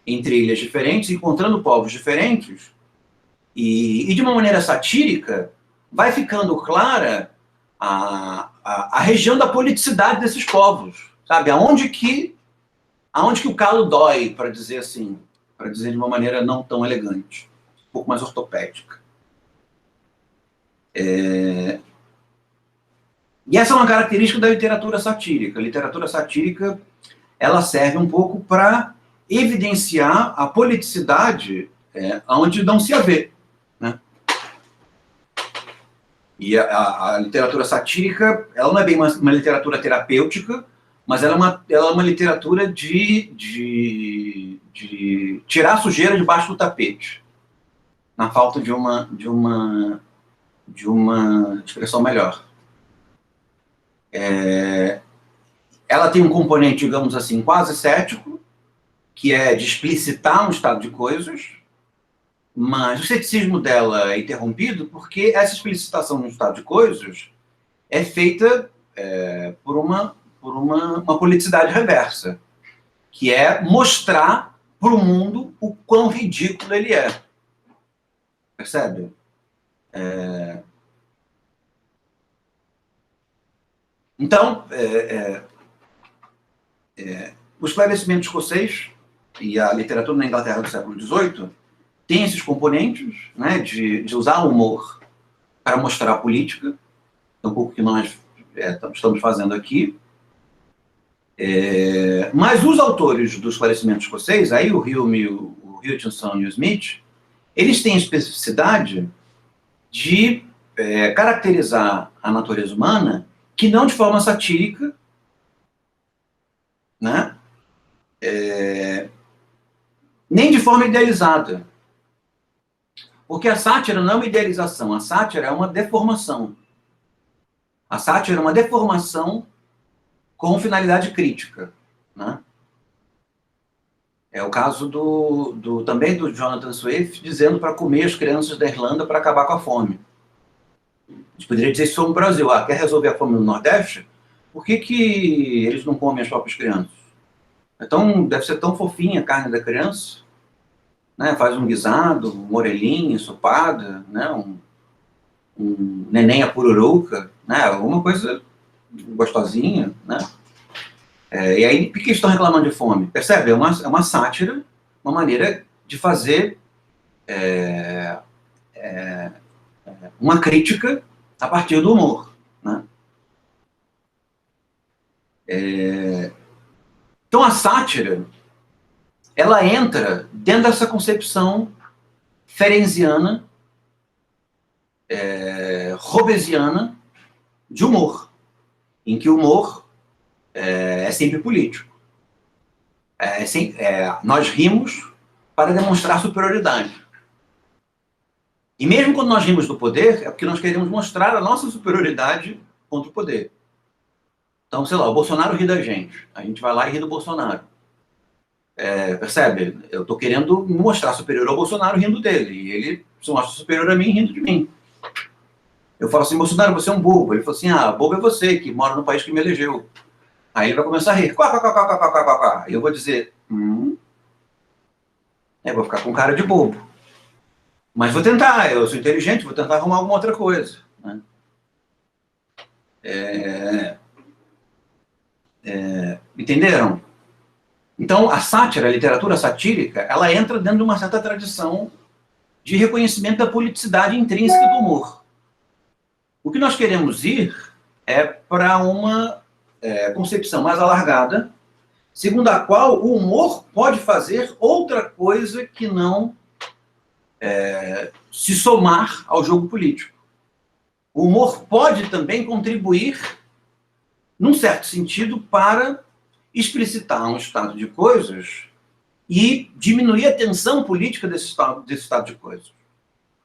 Entre ilhas diferentes, encontrando povos diferentes, e de uma maneira satírica, vai ficando clara a região da politicidade desses povos, sabe? Aonde que o calo dói, para dizer assim, para dizer de uma maneira não tão elegante, um pouco mais ortopédica. E essa é uma característica da literatura satírica. A literatura satírica, ela serve um pouco para evidenciar a politicidade onde não se a vê, né? E a literatura satírica, ela não é bem uma literatura terapêutica, mas ela é uma literatura de tirar a sujeira debaixo do tapete, na falta de uma expressão melhor. Ela tem um componente, digamos assim, quase cético, que é de explicitar um estado de coisas, mas o ceticismo dela é interrompido porque essa explicitação de um estado de coisas é feita por uma politicidade reversa, que é mostrar para o mundo o quão ridículo ele é. Percebe? Então, o esclarecimento escocês e a literatura na Inglaterra do século XVIII tem esses componentes, né, de usar o humor para mostrar a política, é um pouco que nós estamos fazendo aqui. Mas os autores do esclarecimento escocês, aí o Hume, o Hutchinson e o Smith, eles têm a especificidade de caracterizar a natureza humana que não de forma satírica, né? Nem de forma idealizada. Porque a sátira não é uma idealização, a sátira é uma deformação. A sátira é uma deformação com finalidade crítica, né? É o caso também do Jonathan Swift dizendo para comer as crianças da Irlanda para acabar com a fome. A gente poderia dizer isso no Brasil. Quer resolver a fome no Nordeste? Por que eles não comem as próprias crianças? Então, deve ser tão fofinha a carne da criança, né? Faz um guisado, uma orelhinha ensopada, né? Um neném a pururuca, né? Alguma coisa gostosinha, né? E aí, por que estão reclamando de fome? Percebe? É uma sátira, uma maneira de fazer uma crítica a partir do humor, né? Então, a sátira, ela entra dentro dessa concepção ferenciana, robesiana, de humor, em que o humor é sempre político. Nós rimos para demonstrar superioridade. E mesmo quando nós rimos do poder, é porque nós queremos mostrar a nossa superioridade contra o poder. Então, sei lá, o Bolsonaro ri da gente. A gente vai lá e ri do Bolsonaro. Percebe? Eu estou querendo me mostrar superior ao Bolsonaro rindo dele, e ele se mostra superior a mim rindo de mim. Eu falo assim, Bolsonaro, você é um bobo. Ele falou assim, bobo é você, que mora no país que me elegeu. Aí ele vai começar a rir. Quá, quá, quá, quá, quá, quá, quá, quá. E eu vou dizer, eu vou ficar com cara de bobo. Mas vou tentar, eu sou inteligente, vou tentar arrumar alguma outra coisa. Né? Entenderam? Então, a sátira, a literatura satírica, ela entra dentro de uma certa tradição de reconhecimento da politicidade intrínseca do humor. O que nós queremos ir é para uma concepção mais alargada, segundo a qual o humor pode fazer outra coisa que não se somar ao jogo político. O humor pode também contribuir, num certo sentido, para explicitar um estado de coisas e diminuir a tensão política desse estado de coisas.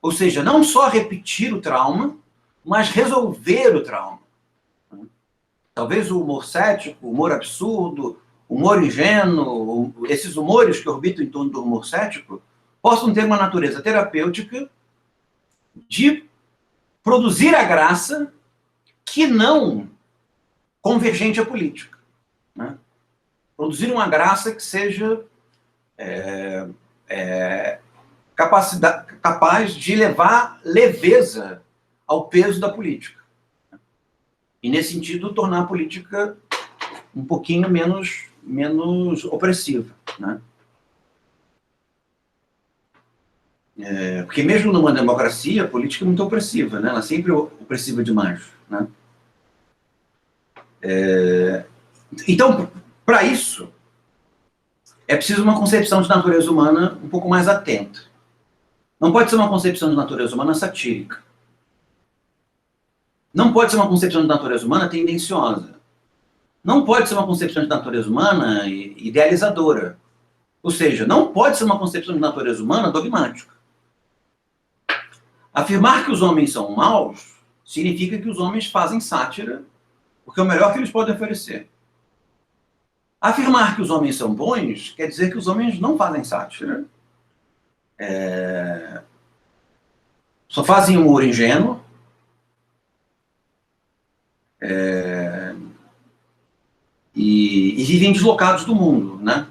Ou seja, não só repetir o trauma, mas resolver o trauma. Talvez o humor cético, o humor absurdo, o humor ingênuo, esses humores que orbitam em torno do humor cético, possam ter uma natureza terapêutica de produzir a graça que não convergente à política. Né? Produzir uma graça que seja capaz de levar leveza ao peso da política. E, nesse sentido, tornar a política um pouquinho menos opressiva. Né? Porque mesmo numa democracia, a política é muito opressiva, né? Ela é sempre opressiva demais. Né? Então, para isso, é preciso uma concepção de natureza humana um pouco mais atenta. Não pode ser uma concepção de natureza humana satírica. Não pode ser uma concepção de natureza humana tendenciosa. Não pode ser uma concepção de natureza humana idealizadora. Ou seja, não pode ser uma concepção de natureza humana dogmática. Afirmar que os homens são maus significa que os homens fazem sátira, porque é o melhor que eles podem oferecer. Afirmar que os homens são bons quer dizer que os homens não fazem sátira, só fazem humor ingênuo, e vivem deslocados do mundo, né?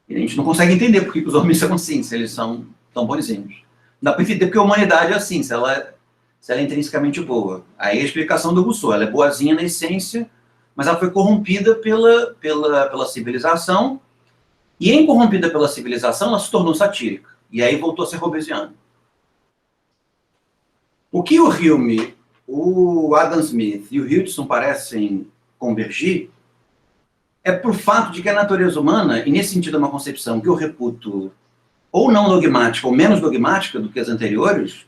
A gente não consegue entender por que os homens são assim, se eles são tão bonzinhos. Não dá para entender porque a humanidade é assim, se ela é intrinsecamente boa. Aí a explicação do Rousseau, ela é boazinha na essência, mas ela foi corrompida pela civilização, e em corrompida pela civilização, ela se tornou satírica, e aí voltou a ser hobbesiana. O que o Hume, o Adam Smith e o Hutcheson parecem convergir é por fato de que a natureza humana, e nesse sentido é uma concepção que eu reputo ou não dogmática, ou menos dogmática do que as anteriores,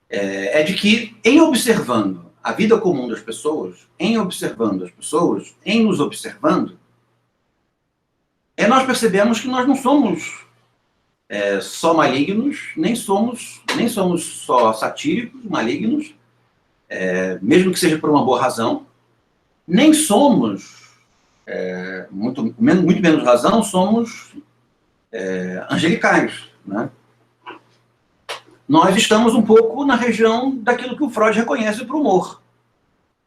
é de que, em observando a vida comum das pessoas, em observando as pessoas, em nos observando, nós percebemos que nós não somos só malignos, nem somos só satíricos, malignos, mesmo que seja por uma boa razão, nem somos, muito menos razão, somos angelicais. Né? Nós estamos um pouco na região daquilo que o Freud reconhece para o humor.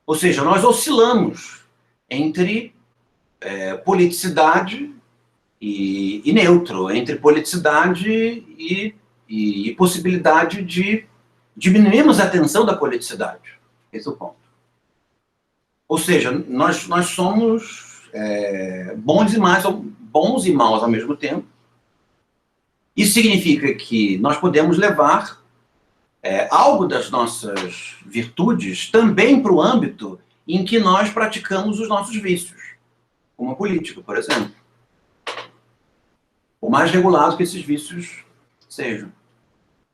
Ou seja, nós oscilamos entre politicidade e neutro, entre politicidade e possibilidade de diminuirmos a tensão da politicidade. Esse é o ponto. Ou seja, nós somos bons e maus ao mesmo tempo. Isso significa que nós podemos levar algo das nossas virtudes também para o âmbito em que nós praticamos os nossos vícios, como a política, por exemplo. O mais regulado que esses vícios sejam.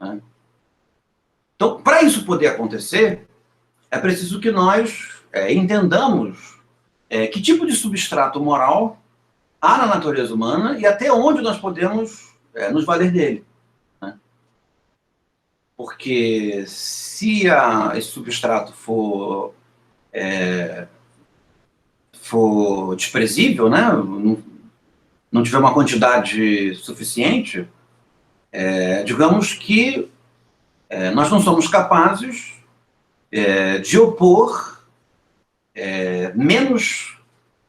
Né? Então, para isso poder acontecer, é preciso que nós entendamos que tipo de substrato moral há na natureza humana e até onde nós podemos nos valer dele. Né? Porque se esse substrato for desprezível, né? não tiver uma quantidade suficiente, digamos que nós não somos capazes de opor menos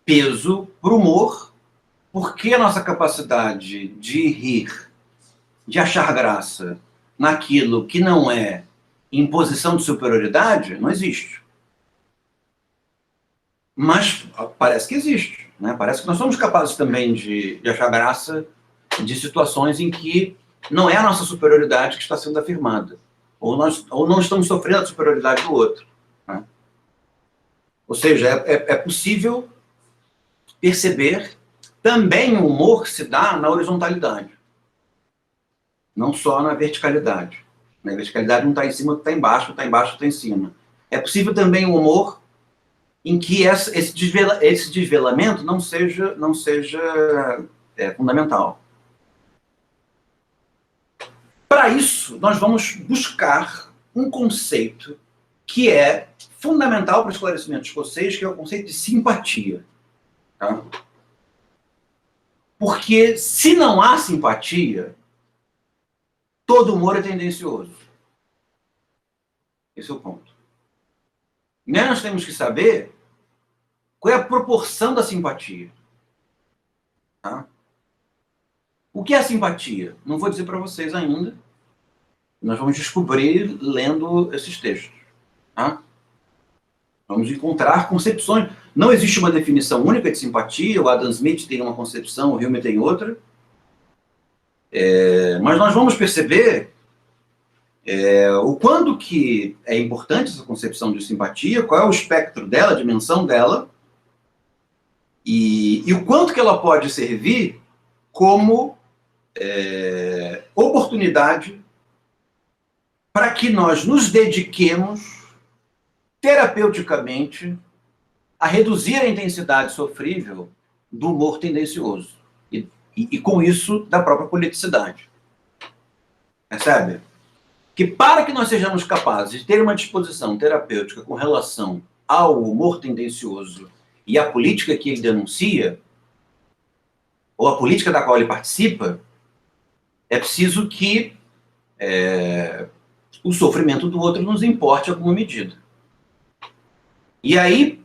peso para o humor, porque a nossa capacidade de rir, de achar graça naquilo que não é imposição de superioridade, não existe. Mas parece que existe, né? Parece que nós somos capazes também de achar graça de situações em que não é a nossa superioridade que está sendo afirmada, ou não estamos sofrendo a superioridade do outro, né? Ou seja, é possível perceber também o humor se dá na horizontalidade, não só na verticalidade. Na verticalidade não está em cima, está embaixo, está embaixo, está em cima. É possível também o humor em que esse desvelamento não seja fundamental. Para isso, nós vamos buscar um conceito que é fundamental para o esclarecimento escocês, que é o conceito de simpatia. Tá? Porque se não há simpatia, todo humor é tendencioso. Esse é o ponto. Nós temos que saber qual é a proporção da simpatia. Tá? O que é a simpatia? Não vou dizer para vocês ainda. Nós vamos descobrir lendo esses textos. Tá? Vamos encontrar concepções. Não existe uma definição única de simpatia. O Adam Smith tem uma concepção, o Hume tem outra. Mas nós vamos perceber o quanto que é importante essa concepção de simpatia, qual é o espectro dela, a dimensão dela, e o quanto que ela pode servir como oportunidade para que nós nos dediquemos terapeuticamente a reduzir a intensidade sofrível do humor tendencioso e com isso da própria politicidade. Percebe? Que para que nós sejamos capazes de ter uma disposição terapêutica com relação ao humor tendencioso e à política que ele denuncia, ou a política da qual ele participa, é preciso que o sofrimento do outro nos importe em alguma medida. E aí,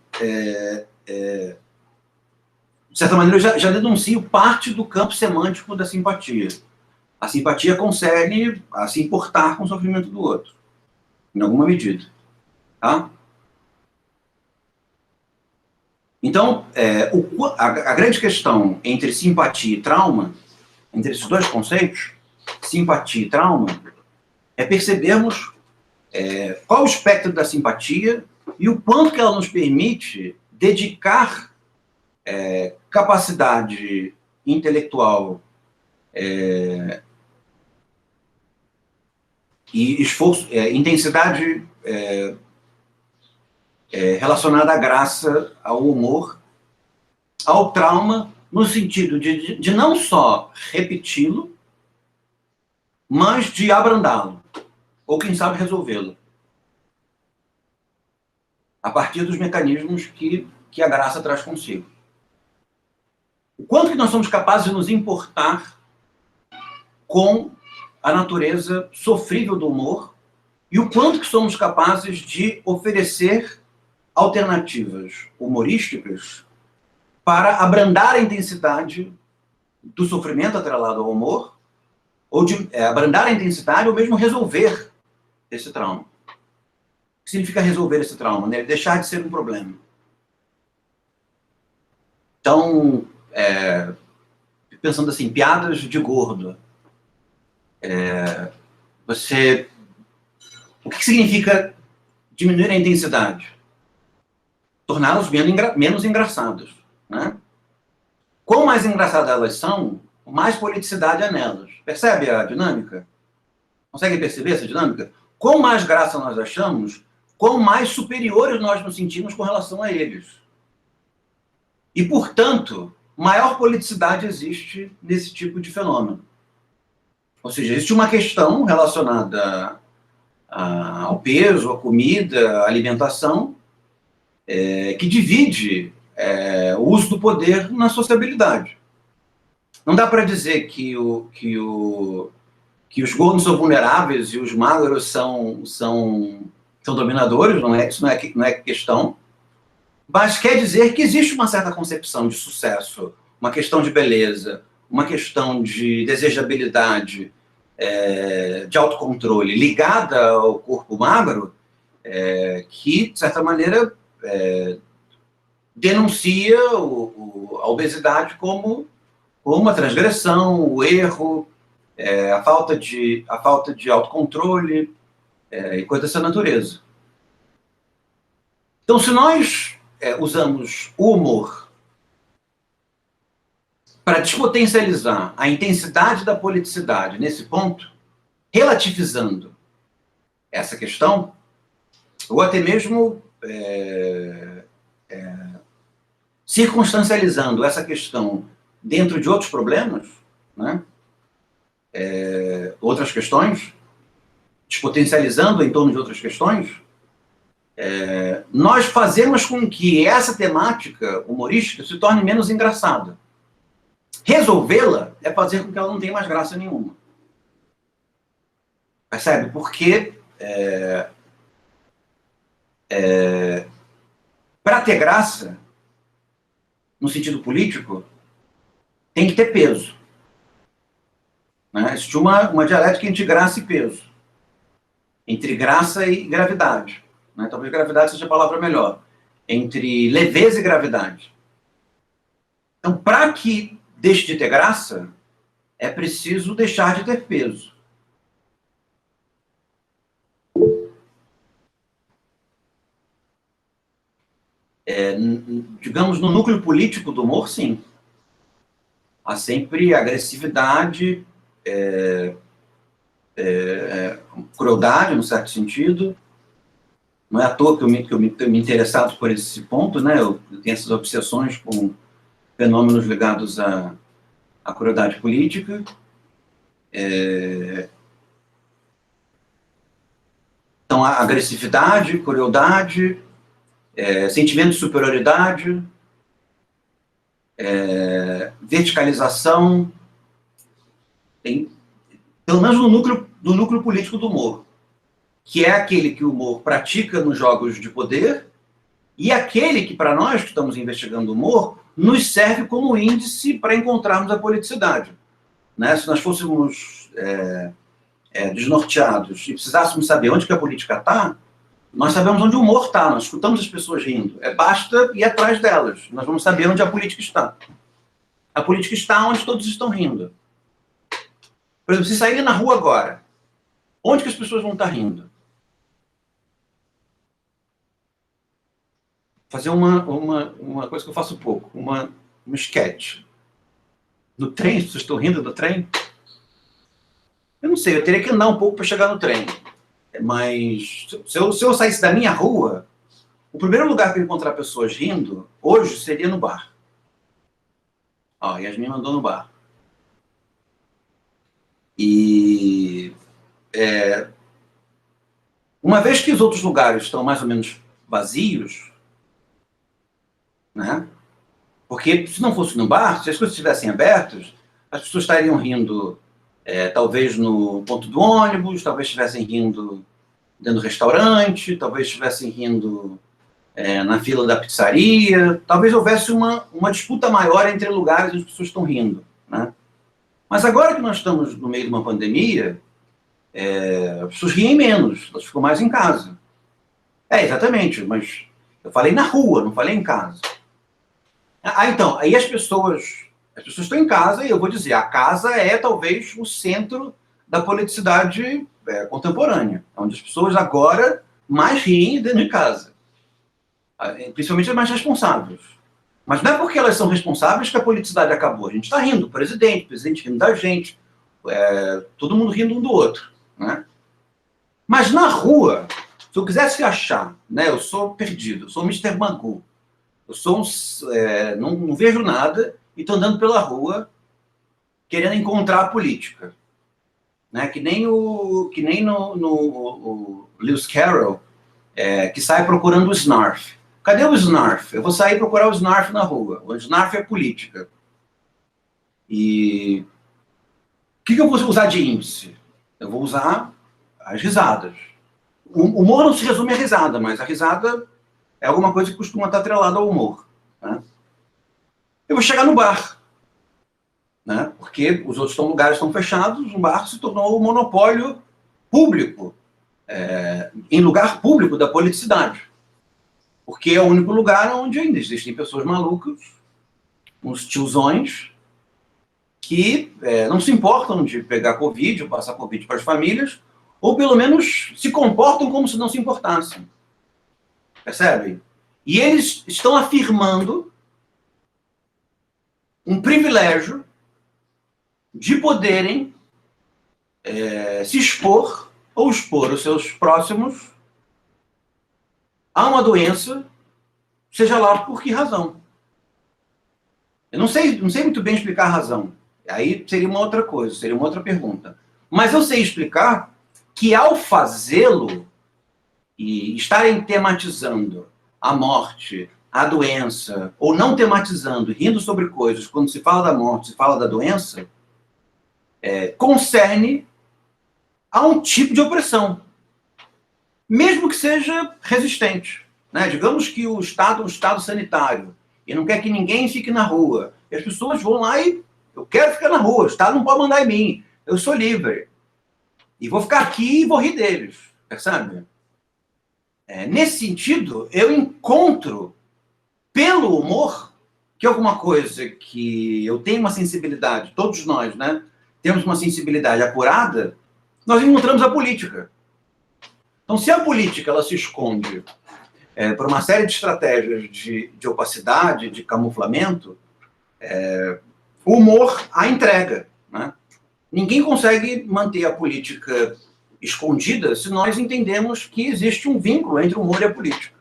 de certa maneira, eu já denuncio parte do campo semântico da simpatia. A simpatia consegue se importar com o sofrimento do outro, em alguma medida. Tá? Então, a grande questão entre simpatia e trauma, entre esses dois conceitos, simpatia e trauma, é percebermos qual o espectro da simpatia e o quanto que ela nos permite dedicar capacidade intelectual e esforço, intensidade relacionada à graça, ao humor, ao trauma, no sentido de não só repeti-lo, mas de abrandá-lo, ou quem sabe resolvê-lo, a partir dos mecanismos que a graça traz consigo. O quanto que nós somos capazes de nos importar com a natureza sofrível do humor e o quanto que somos capazes de oferecer alternativas humorísticas para abrandar a intensidade do sofrimento atrelado ao humor, ou de abrandar a intensidade ou mesmo resolver esse trauma. O que significa resolver esse trauma? Né? Deixar de ser um problema. Então, pensando assim, piadas de gordo. O que significa diminuir a intensidade? Torná-las menos engraçadas. Né? Quanto mais engraçadas elas são, mais politicidade há nelas. Percebe a dinâmica? Consegue perceber essa dinâmica? Quanto mais graça nós achamos, quanto mais superiores nós nos sentimos com relação a eles. E, portanto, maior politicidade existe nesse tipo de fenômeno. Ou seja, existe uma questão relacionada ao peso, à comida, à alimentação, que divide o uso do poder na sociabilidade. Não dá para dizer que os gordos são vulneráveis e os magros são dominadores, não é? Isso não é questão. Mas quer dizer que existe uma certa concepção de sucesso, uma questão de beleza, uma questão de desejabilidade, de autocontrole ligada ao corpo magro, que, de certa maneira, denuncia a obesidade como uma transgressão, o erro, a falta de autocontrole e coisa dessa natureza. Então, se nós usamos o humor para despotencializar a intensidade da politicidade nesse ponto, relativizando essa questão, ou até mesmo circunstancializando essa questão dentro de outros problemas, né? Outras questões, despotencializando em torno de outras questões, nós fazemos com que essa temática humorística se torne menos engraçada. Resolvê-la é fazer com que ela não tenha mais graça nenhuma. Percebe? Porque para ter graça, no sentido político, tem que ter peso. Né? Existe uma dialética entre graça e peso. Entre graça e gravidade. Né? Talvez gravidade seja a palavra melhor. Entre leveza e gravidade. Então, para que deixe de ter graça, é preciso deixar de ter peso. Digamos, no núcleo político do humor, sim. Há sempre agressividade, crueldade, no certo sentido. Não é à toa que eu me interessado por esse ponto, né? Eu tenho essas obsessões com fenômenos ligados à crueldade política. Então, a agressividade, crueldade, sentimento de superioridade, verticalização, pelo menos no núcleo político do humor, que é aquele que o humor pratica nos jogos de poder e aquele que, para nós que estamos investigando o humor, nos serve como índice para encontrarmos a politicidade. Né? Se nós fôssemos desnorteados e precisássemos saber onde que a política está, nós sabemos onde o humor está, nós escutamos as pessoas rindo. Basta ir atrás delas, nós vamos saber onde a política está. A política está onde todos estão rindo. Por exemplo, se saírem na rua agora, onde que as pessoas vão estar rindo? Fazer uma coisa que eu faço pouco, um sketch. No trem, as pessoas estão rindo do trem? Eu não sei, eu teria que andar um pouco para chegar no trem. Mas se eu saísse da minha rua, o primeiro lugar que eu encontrar pessoas rindo, hoje, seria no bar. Ó, Yasmin mandou no bar. E uma vez que os outros lugares estão mais ou menos vazios, né? Porque se não fosse no bar, se as coisas estivessem abertas, as pessoas estariam rindo talvez no ponto do ônibus, talvez estivessem rindo dentro do restaurante, talvez estivessem rindo na fila da pizzaria, talvez houvesse uma disputa maior entre lugares onde as pessoas estão rindo, né? Mas agora que nós estamos no meio de uma pandemia, as pessoas riem menos, elas ficam mais em casa. Exatamente, mas eu falei na rua, não falei em casa. Então, aí as pessoas estão em casa e eu vou dizer, a casa é talvez o centro da politicidade contemporânea, onde as pessoas agora mais riem dentro de casa. Principalmente as mais responsáveis. Mas não é porque elas são responsáveis que a politicidade acabou. A gente está rindo, o presidente rindo da gente, todo mundo rindo um do outro. Né? Mas na rua, se eu quisesse achar, né, eu sou perdido, eu sou o Mr. Magoo, eu sou não vejo nada e estou andando pela rua querendo encontrar a política. Né? Que nem no Lewis Carroll, que sai procurando o Snarf. Cadê o Snarf? Eu vou sair procurar o Snarf na rua. O Snarf é política. E o que eu vou usar de índice? Eu vou usar as risadas. O humor não se resume à risada, mas a risada é alguma coisa que costuma estar atrelada ao humor, né? Eu vou chegar no bar, né? Porque os outros lugares estão fechados, o bar se tornou um monopólio público, em lugar público da politicidade. Porque é o único lugar onde ainda existem pessoas malucas, uns tiozões, que não se importam de pegar Covid, ou passar Covid para as famílias, ou pelo menos se comportam como se não se importassem. Percebem? E eles estão afirmando um privilégio de poderem se expor ou expor os seus próximos a uma doença, seja lá por que razão. Eu não sei muito bem explicar a razão. Aí seria uma outra coisa, seria uma outra pergunta. Mas eu sei explicar que ao fazê-lo e estarem tematizando a morte, a doença, ou não tematizando, rindo sobre coisas, quando se fala da morte, se fala da doença, concerne a um tipo de opressão, mesmo que seja resistente, né? Digamos que o Estado é um Estado sanitário e não quer que ninguém fique na rua. E as pessoas vão lá e eu quero ficar na rua, o Estado não pode mandar em mim, eu sou livre. E vou ficar aqui e vou rir deles, percebe? Nesse sentido, eu encontro, pelo humor, que é alguma coisa que eu tenho uma sensibilidade, todos nós, né? Temos uma sensibilidade apurada, nós encontramos a política. Então, se a política ela se esconde por uma série de estratégias de opacidade, de camuflamento, o humor a entrega, né? Ninguém consegue manter a política escondida se nós entendemos que existe um vínculo entre o humor e a política,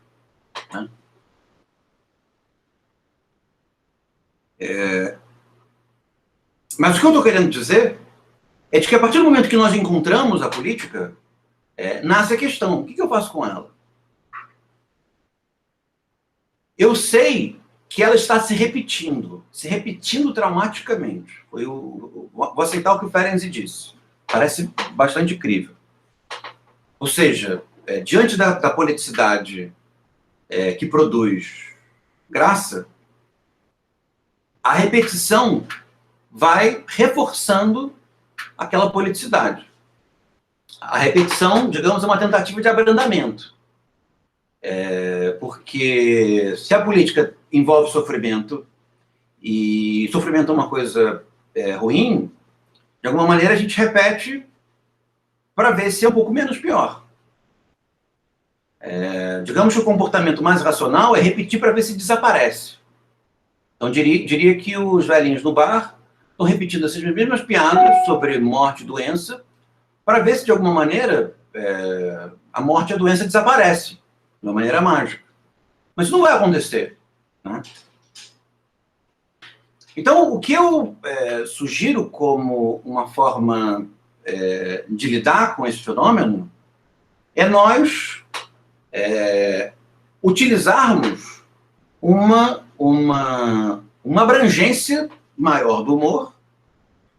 né? Mas o que eu estou querendo dizer é de que a partir do momento que nós encontramos a política, nasce a questão, o que eu faço com ela? Eu sei que ela está se repetindo traumaticamente. Vou aceitar o que o Ferenczi disse. Parece bastante incrível. Ou seja, diante da politicidade que produz graça, a repetição vai reforçando aquela politicidade. A repetição, digamos, é uma tentativa de abrandamento. Porque se a política envolve sofrimento, e sofrimento é uma coisa ruim, de alguma maneira a gente repete para ver se é um pouco menos pior. Digamos que o comportamento mais racional é repetir para ver se desaparece. Então, diria que os velhinhos no bar estão repetindo essas mesmas piadas sobre morte e doença para ver se, de alguma maneira, a morte e a doença desaparecem, de uma maneira mágica. Mas isso não vai acontecer, né? Então, o que eu sugiro como uma forma de lidar com esse fenômeno é nós utilizarmos uma abrangência maior do humor,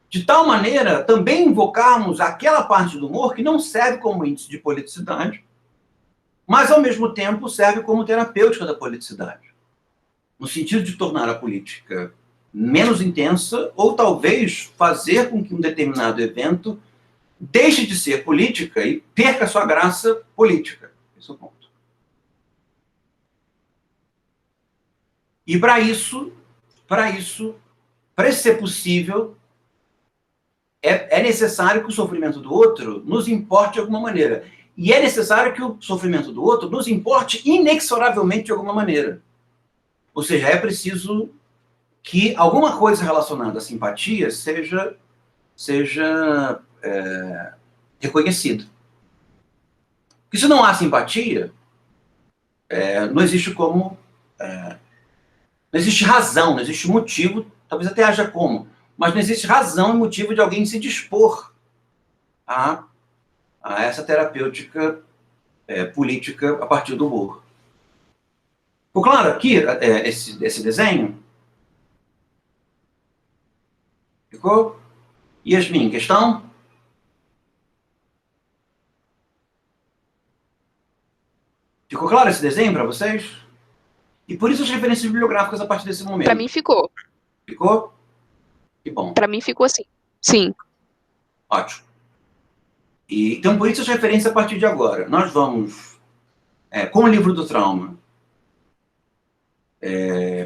de tal maneira também invocarmos aquela parte do humor que não serve como índice de politicidade, mas ao mesmo tempo serve como terapêutica da politicidade, no sentido de tornar a política menos intensa ou talvez fazer com que um determinado evento deixe de ser política e perca sua graça política. Esse é o ponto. E para isso ser possível, é necessário que o sofrimento do outro nos importe de alguma maneira. E é necessário que o sofrimento do outro nos importe inexoravelmente de alguma maneira. Ou seja, é preciso que alguma coisa relacionada à simpatia seja reconhecida. Porque se não há simpatia, não existe como... não existe razão, não existe motivo, talvez até haja como, mas não existe razão e motivo de alguém se dispor a essa terapêutica política a partir do humor. Ficou claro aqui esse desenho? Ficou? Yasmin, questão? Ficou claro esse desenho para vocês? E por isso as referências bibliográficas a partir desse momento. Para mim ficou. Ficou? Que bom. Para mim ficou assim. Sim. Ótimo. E, então, por isso as referências a partir de agora. Nós vamos, com o livro do trauma,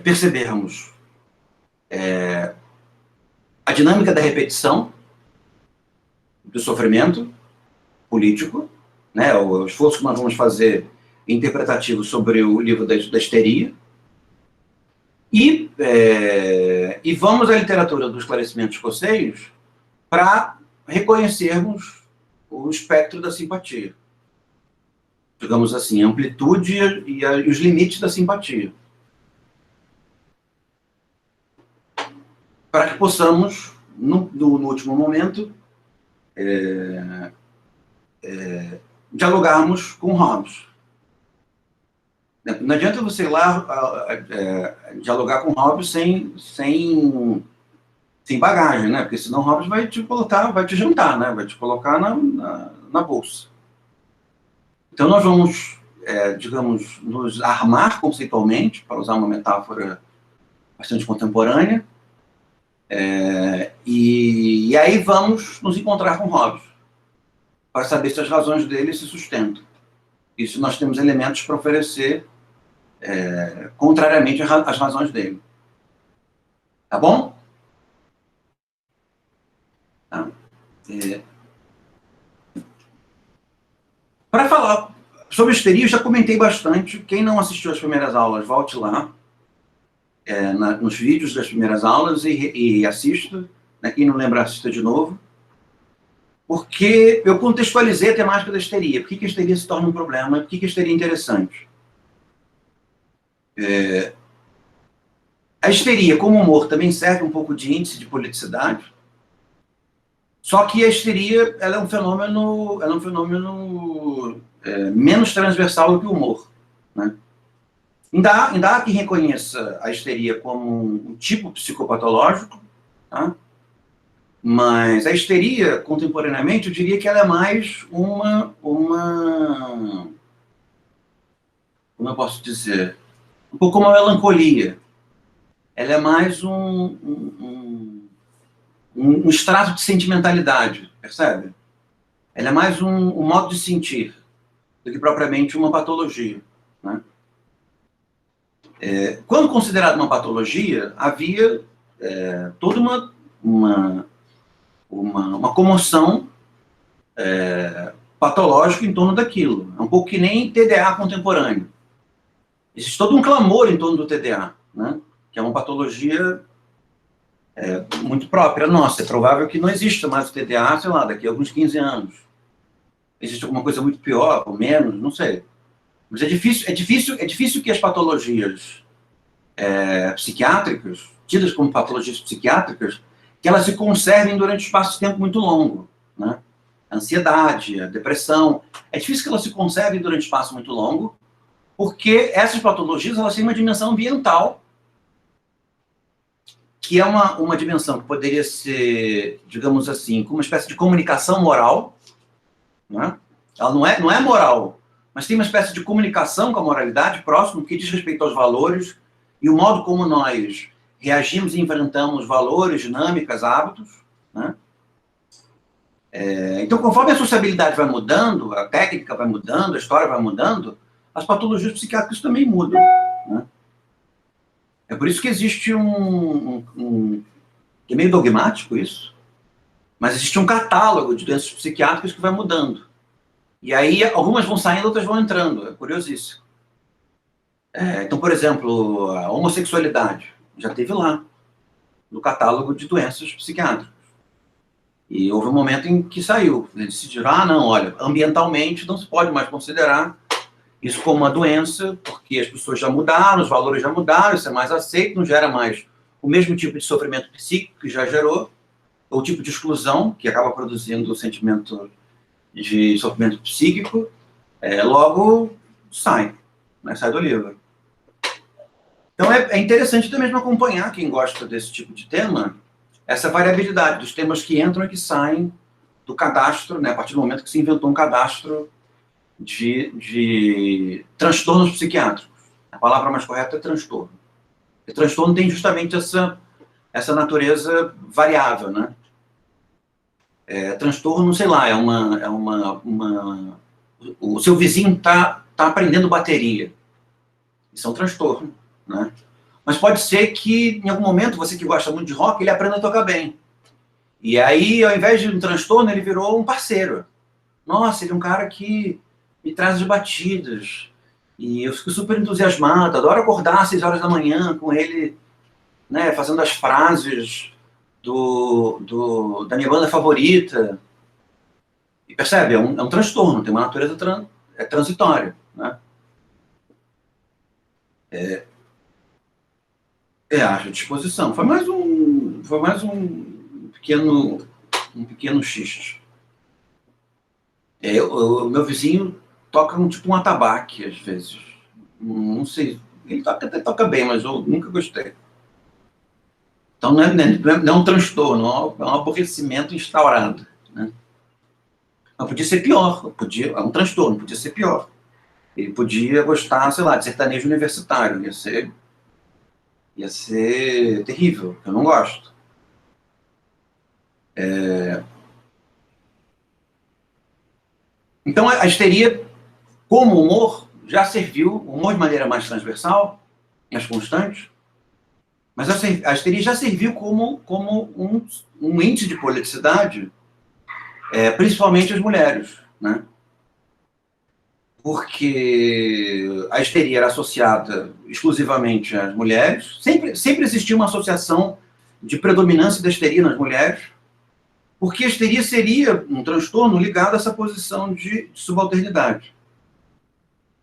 percebermos a dinâmica da repetição do sofrimento político, né, o esforço que nós vamos fazer interpretativo sobre o livro da histeria, e vamos à literatura do esclarecimento escocês para reconhecermos o espectro da simpatia. Digamos assim, a amplitude e os limites da simpatia. Para que possamos, no último momento, dialogarmos com Hobbes. Não adianta você ir lá dialogar com Hobbes sem bagagem, né? Porque senão Hobbes vai te jantar, né? Vai te colocar na bolsa. Então nós vamos, digamos, nos armar conceitualmente, para usar uma metáfora bastante contemporânea, e aí vamos nos encontrar com Hobbes, para saber se as razões dele se sustentam. E se nós temos elementos para oferecer contrariamente às razões dele. Tá bom? Tá. Para falar sobre histeria, eu já comentei bastante. Quem não assistiu às primeiras aulas, volte lá, nos vídeos das primeiras aulas e assista. Né? Quem não lembra, assista de novo. Porque eu contextualizei a temática da histeria. Por que a histeria se torna um problema? Por que a histeria é interessante? A histeria, como humor, também serve um pouco de índice de politicidade. Só que a histeria ela é um fenômeno menos transversal do que o humor. Né? Ainda há quem reconheça a histeria como um tipo psicopatológico, tá? Mas a histeria, contemporaneamente, eu diria que ela é mais como eu posso dizer, um pouco como a melancolia. Ela é mais um extrato de sentimentalidade, percebe? Ela é mais um modo de sentir do que propriamente uma patologia. Né? Quando considerada uma patologia, havia toda uma comoção patológica em torno daquilo. É um pouco que nem TDA contemporâneo. Existe todo um clamor em torno do TDA, né? Que é uma patologia muito própria nossa. É provável que não exista mais o TDA, sei lá, daqui a alguns 15 anos. Existe alguma coisa muito pior, ou menos, não sei. Mas é difícil que as patologias psiquiátricas, tidas como patologias psiquiátricas, que elas se conservem durante um espaço de tempo muito longo. Né? A ansiedade, a depressão. É difícil que elas se conservem durante um espaço muito longo, porque essas patologias elas têm uma dimensão ambiental, que é uma dimensão que poderia ser, digamos assim, como uma espécie de comunicação moral. Né? Ela não é moral, mas tem uma espécie de comunicação com a moralidade próximo, que diz respeito aos valores e o modo como nós reagimos e enfrentamos valores, dinâmicas, hábitos. Né? Então, conforme a sociabilidade vai mudando, a técnica vai mudando, a história vai mudando, as patologias psiquiátricas também mudam. Né? É por isso que existe que é meio dogmático isso, mas existe um catálogo de doenças psiquiátricas que vai mudando. E aí, algumas vão saindo, outras vão entrando. É curiosíssimo. Então, por exemplo, a homossexualidade já teve lá, no catálogo de doenças psiquiátricas. E houve um momento em que saiu. Eles decidiram, não, olha, ambientalmente não se pode mais considerar isso como uma doença, porque as pessoas já mudaram, os valores já mudaram, isso é mais aceito, não gera mais o mesmo tipo de sofrimento psíquico que já gerou, ou tipo de exclusão, que acaba produzindo o sentimento de sofrimento psíquico, logo sai, né, sai do livro. Então é interessante também acompanhar quem gosta desse tipo de tema, essa variabilidade dos temas que entram e que saem do cadastro, né, a partir do momento que se inventou um cadastro de transtornos psiquiátricos. A palavra mais correta é transtorno. E transtorno tem justamente essa natureza variável, né? Transtorno, sei lá, o seu vizinho tá aprendendo bateria. Isso é um transtorno, né? Mas pode ser que, em algum momento, você que gosta muito de rock, ele aprenda a tocar bem. E aí, ao invés de um transtorno, ele virou um parceiro. Nossa, ele é um cara que me traz as batidas. E eu fico super entusiasmado, adoro acordar às 6 horas da manhã com ele, né, fazendo as frases da minha banda favorita. E percebe? É um transtorno, tem uma natureza transitória, né? Acho disposição. Foi mais um pequeno xixi. O meu vizinho toca tipo um atabaque, às vezes. Não sei, ele até toca bem, mas eu nunca gostei. Então não é um transtorno, é um aborrecimento instaurado, né? Mas podia ser pior, é um transtorno, podia ser pior. Ele podia gostar, sei lá, de sertanejo universitário, ia ser terrível, eu não gosto. Então a histeria, como humor, já serviu, humor de maneira mais transversal, mais constante, mas a histeria já serviu como um índice de politicidade, principalmente as mulheres, né? Porque a histeria era associada exclusivamente às mulheres, sempre existiu uma associação de predominância da histeria nas mulheres, porque a histeria seria um transtorno ligado a essa posição de subalternidade.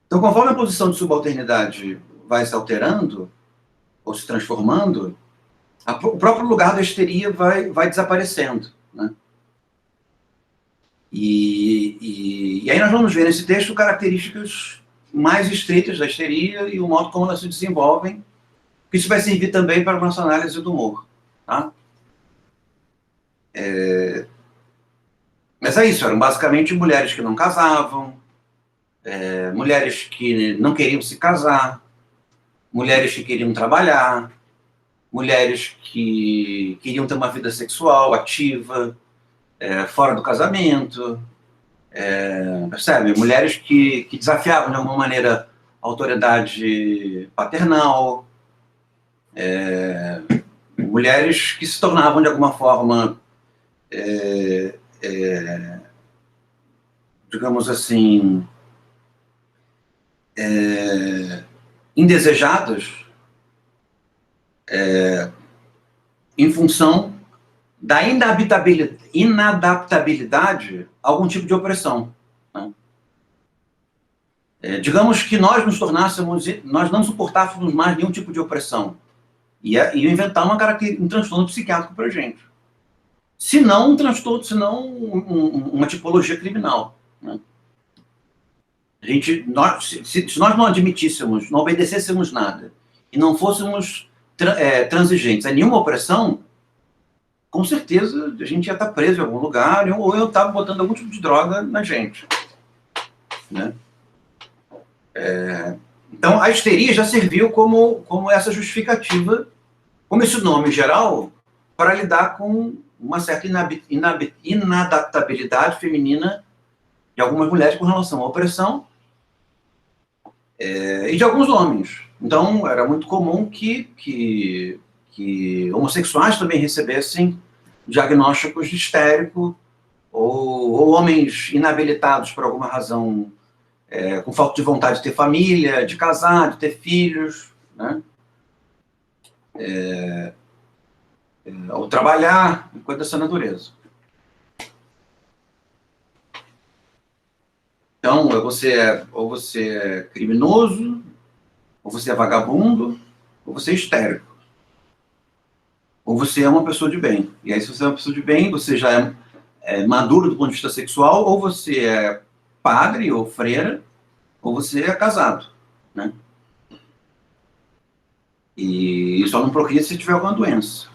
Então, conforme a posição de subalternidade vai se alterando, ou se transformando, o próprio lugar da histeria vai desaparecendo, né? E aí nós vamos ver nesse texto características mais estreitas da histeria e o modo como elas se desenvolvem, que isso vai servir também para a nossa análise do humor, tá? Mas é isso, eram basicamente mulheres que não casavam, mulheres que não queriam se casar, mulheres que queriam trabalhar, mulheres que queriam ter uma vida sexual ativa, fora do casamento, percebe? Mulheres que desafiavam de alguma maneira a autoridade paternal, mulheres que se tornavam de alguma forma, digamos assim, indesejadas, em função da inadaptabilidade a algum tipo de opressão, né? Digamos que nós não suportássemos mais nenhum tipo de opressão, e inventar um transtorno psiquiátrico para a gente. Se não um transtorno, se não uma tipologia criminal, né? Se nós não admitíssemos, não obedecêssemos nada, e não fôssemos transigentes a nenhuma opressão, com certeza a gente ia estar preso em algum lugar, ou eu estava botando algum tipo de droga na gente, né? Então a histeria já serviu como essa justificativa, como esse nome geral, para lidar com uma certa inadaptabilidade feminina de algumas mulheres com relação à opressão, e de alguns homens. Então era muito comum que homossexuais também recebessem diagnósticos de histérico, ou homens inabilitados por alguma razão, com falta de vontade de ter família, de casar, de ter filhos, né? Ou trabalhar, coisa dessa natureza. Então, ou você é criminoso, ou você é vagabundo, ou você é histérico. Ou você é uma pessoa de bem. E aí, se você é uma pessoa de bem, você já é maduro do ponto de vista sexual, ou você é padre ou freira, ou você é casado, né? E só não procria se tiver alguma doença.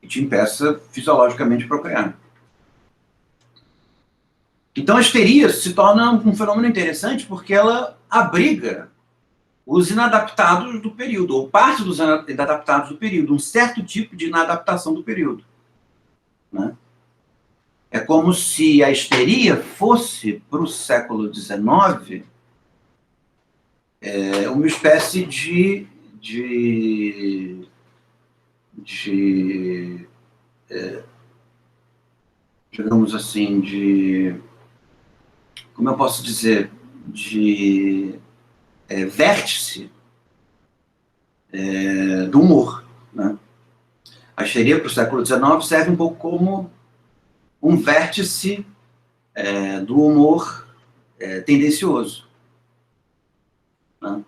que te impeça fisiologicamente de procriar. Então a histeria se torna um fenômeno interessante porque ela abriga os inadaptados do período, ou parte dos inadaptados do período, um certo tipo de inadaptação do período, né? É como se a histeria fosse, para o século XIX, uma espécie digamos assim, como eu posso dizer, de vértice do humor, né? A histeria para o século XIX serve um pouco como um vértice do humor tendencioso, né?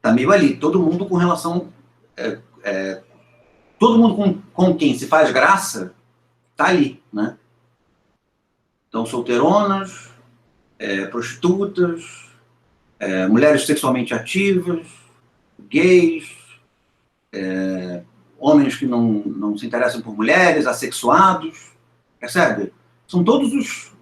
Tá meio ali, todo mundo com relação... todo mundo com quem se faz graça tá ali, né? Então, solteironas, prostitutas, mulheres sexualmente ativas, gays, homens que não se interessam por mulheres, assexuados, percebe? São todos os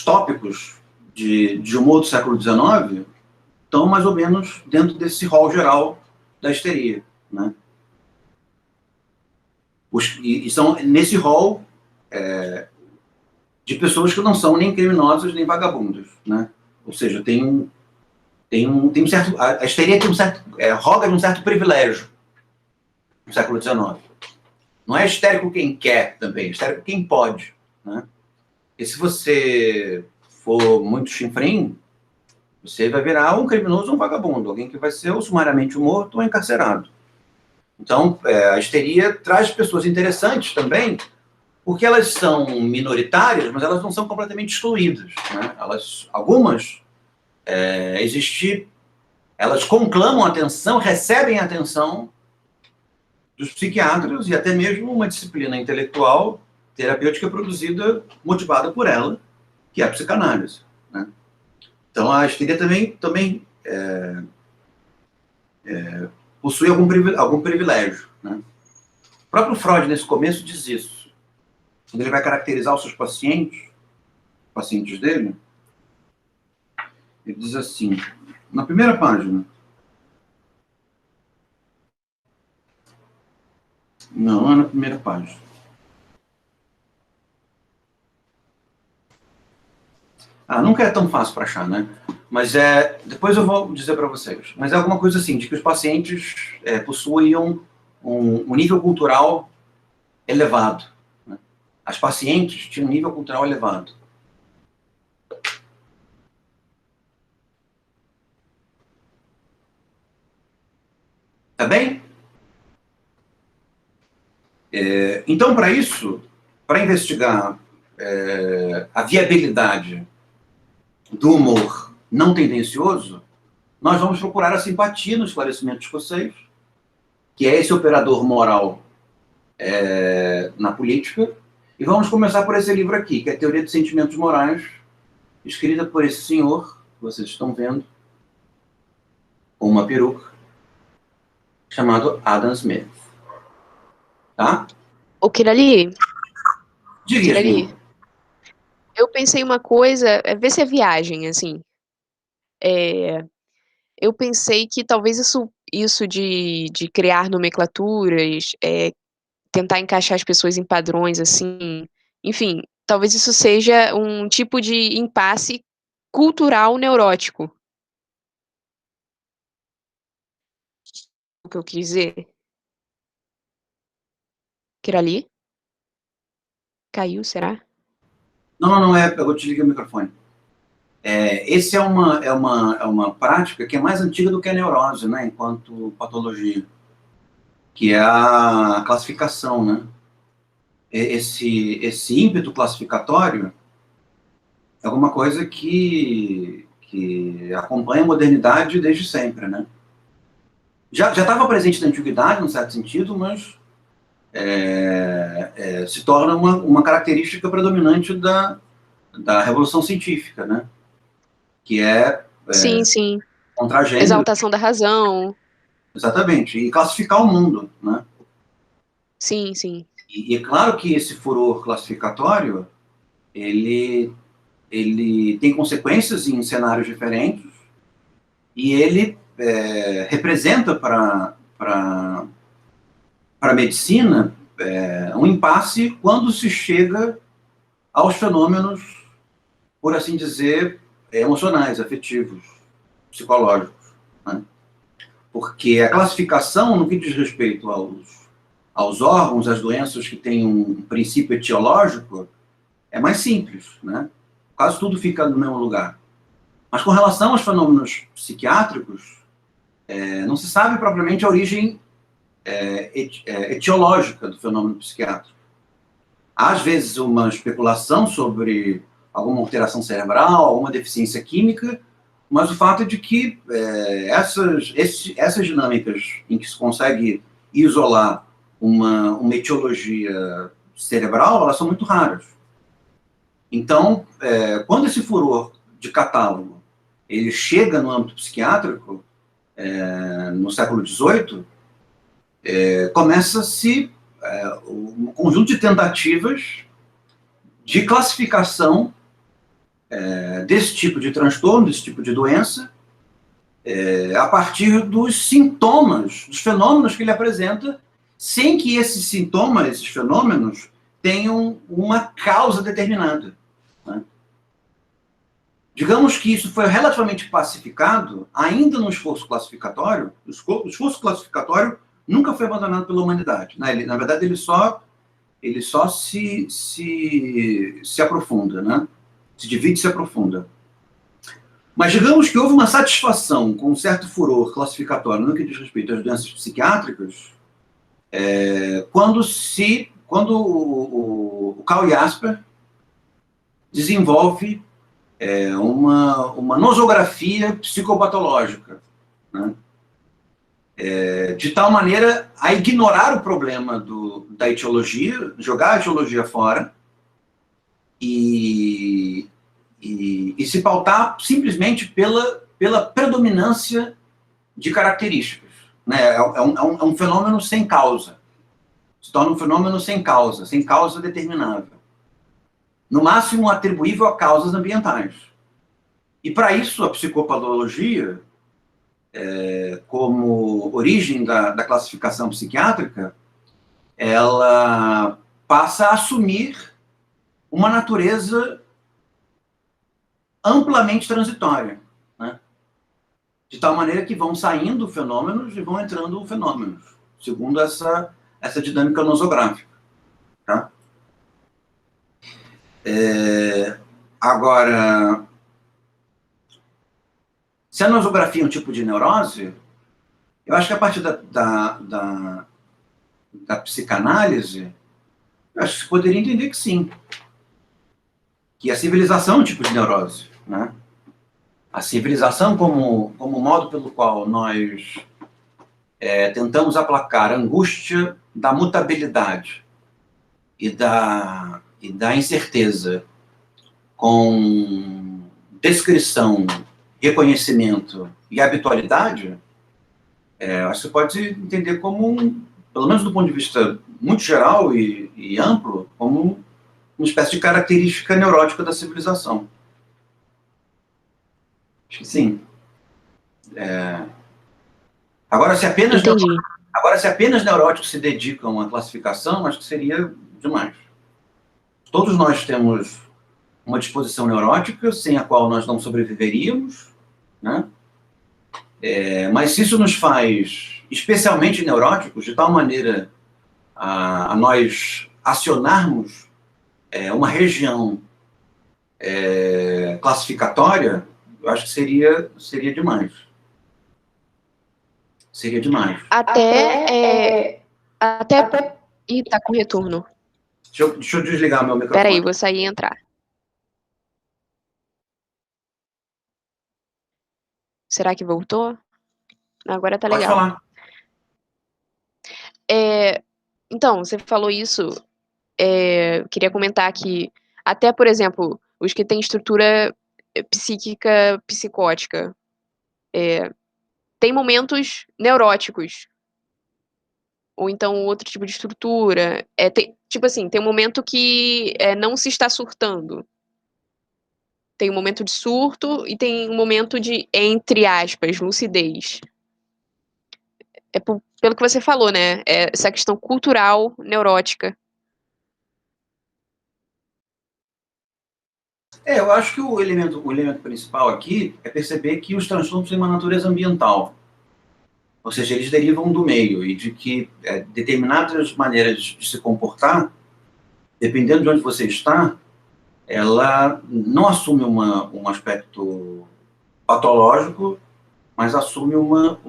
tópicos de humor do século XIX estão mais ou menos dentro desse rol geral da histeria, né? E são nesse rol de pessoas que não são nem criminosas nem vagabundas, né? Ou seja, tem um certo... A histeria tem roga de um certo privilégio no século XIX. Não é histérico quem quer também, é histérico quem pode, né? E se você for muito chinfrim, você vai virar um criminoso ou um vagabundo, alguém que vai ser ou sumariamente morto ou encarcerado. Então, a histeria traz pessoas interessantes também, porque elas são minoritárias, mas elas não são completamente excluídas, né? Algumas elas conclamam a atenção, recebem a atenção dos psiquiatras e até mesmo uma disciplina intelectual terapêutica produzida, motivada por ela, que é a psicanálise, né? Então a histeria também possui algum privilégio, né? O próprio Freud, nesse começo, diz isso. Quando ele vai caracterizar os seus pacientes dele, ele diz assim, na primeira página, não é na primeira página, nunca é tão fácil para achar, né? Mas depois eu vou dizer para vocês. Mas é alguma coisa assim, de que os pacientes possuíam um nível cultural elevado, né? As pacientes tinham um nível cultural elevado. Tá bem? Então, para isso, para investigar a viabilidade do humor não tendencioso, nós vamos procurar a simpatia no esclarecimento escocês, que é esse operador moral na política, e vamos começar por esse livro aqui, que é a Teoria dos Sentimentos Morais, escrita por esse senhor, que vocês estão vendo, com uma peruca, chamado Adam Smith. Tá? O Kirali, Diria, eu pensei uma coisa, vê se é viagem, assim. Eu pensei que talvez isso de criar nomenclaturas, tentar encaixar as pessoas em padrões, assim, enfim, talvez isso seja um tipo de impasse cultural neurótico. O que eu quis dizer? Kirali? Caiu, será? Não, eu te liguei o microfone. Esse é uma prática que é mais antiga do que a neurose, né, enquanto patologia, que é a classificação, né? Esse ímpeto classificatório é alguma coisa que acompanha a modernidade desde sempre, né? Já estava presente na antiguidade, num certo sentido, mas se torna uma característica predominante da revolução científica, né? Que Sim. contra a gênero. Exaltação da razão. Exatamente, e classificar o mundo, né? Sim, sim. E é claro que esse furor classificatório, ele tem consequências em cenários diferentes, e ele representa para a medicina um impasse quando se chega aos fenômenos, por assim dizer, emocionais, afetivos, psicológicos, né? Porque a classificação, no que diz respeito aos órgãos, às doenças que têm um princípio etiológico, é mais simples, né? Quase tudo fica no mesmo lugar. Mas com relação aos fenômenos psiquiátricos, não se sabe propriamente a origem etiológica do fenômeno psiquiátrico. Há, às vezes, uma especulação sobre alguma alteração cerebral, alguma deficiência química, mas o fato é de que essas dinâmicas em que se consegue isolar uma etiologia cerebral, elas são muito raras. Então, quando esse furor de catálogo ele chega no âmbito psiquiátrico, no século XVIII, começa-se um conjunto de tentativas de classificação desse tipo de transtorno, desse tipo de doença, a partir dos sintomas, dos fenômenos que ele apresenta, sem que esses sintomas, esses fenômenos, tenham uma causa determinada, né? Digamos que isso foi relativamente pacificado ainda no esforço classificatório. O esforço classificatório nunca foi abandonado pela humanidade, né? Na verdade, ele só se aprofunda, né? Se divide e se aprofunda. Mas digamos que houve uma satisfação com um certo furor classificatório no que diz respeito às doenças psiquiátricas, quando o Karl Jasper desenvolve uma nosografia psicopatológica, né? De tal maneira a ignorar o problema da etiologia, jogar a etiologia fora e se pautar simplesmente pela predominância de características, né? É um fenômeno sem causa. Se torna um fenômeno sem causa determinável. No máximo atribuível a causas ambientais. E para isso a psicopatologia, como origem da classificação psiquiátrica, ela passa a assumir uma natureza amplamente transitória, né? De tal maneira que vão saindo fenômenos e vão entrando fenômenos, segundo essa dinâmica nosográfica, tá? Agora, se a nosografia é um tipo de neurose, eu acho que a partir da psicanálise, eu acho que se poderia entender que sim. Que a civilização é um tipo de neurose, né? A civilização como modo pelo qual nós tentamos aplacar a angústia da mutabilidade e da incerteza com descrição, reconhecimento e habitualidade, acho que você pode entender como, pelo menos do ponto de vista muito geral e amplo, como uma espécie de característica neurótica da civilização. Acho que sim. Agora, se apenas neuróticos se dedicam à classificação, acho que seria demais. Todos nós temos uma disposição neurótica, sem a qual nós não sobreviveríamos, né? Mas se isso nos faz especialmente neuróticos, de tal maneira a nós acionarmos uma região classificatória, eu acho que seria demais. Seria demais. Até... Ih, tá com retorno. Deixa eu desligar meu microfone. Peraí, vou sair e entrar. Será que voltou? Agora tá legal. Pode falar. Então, você falou isso, eu queria comentar que até, por exemplo, os que têm estrutura psíquica psicótica tem momentos neuróticos. Ou então outro tipo de estrutura. Tipo assim, tem um momento que não se está surtando. Tem um momento de surto e tem um momento de, entre aspas, lucidez. Pelo que você falou, né? Essa questão cultural, neurótica. Eu acho que o elemento principal aqui é perceber que os transtornos têm uma natureza ambiental. Ou seja, eles derivam do meio e de que determinadas maneiras de se comportar, dependendo de onde você está, ela não assume um aspecto patológico, mas assume uma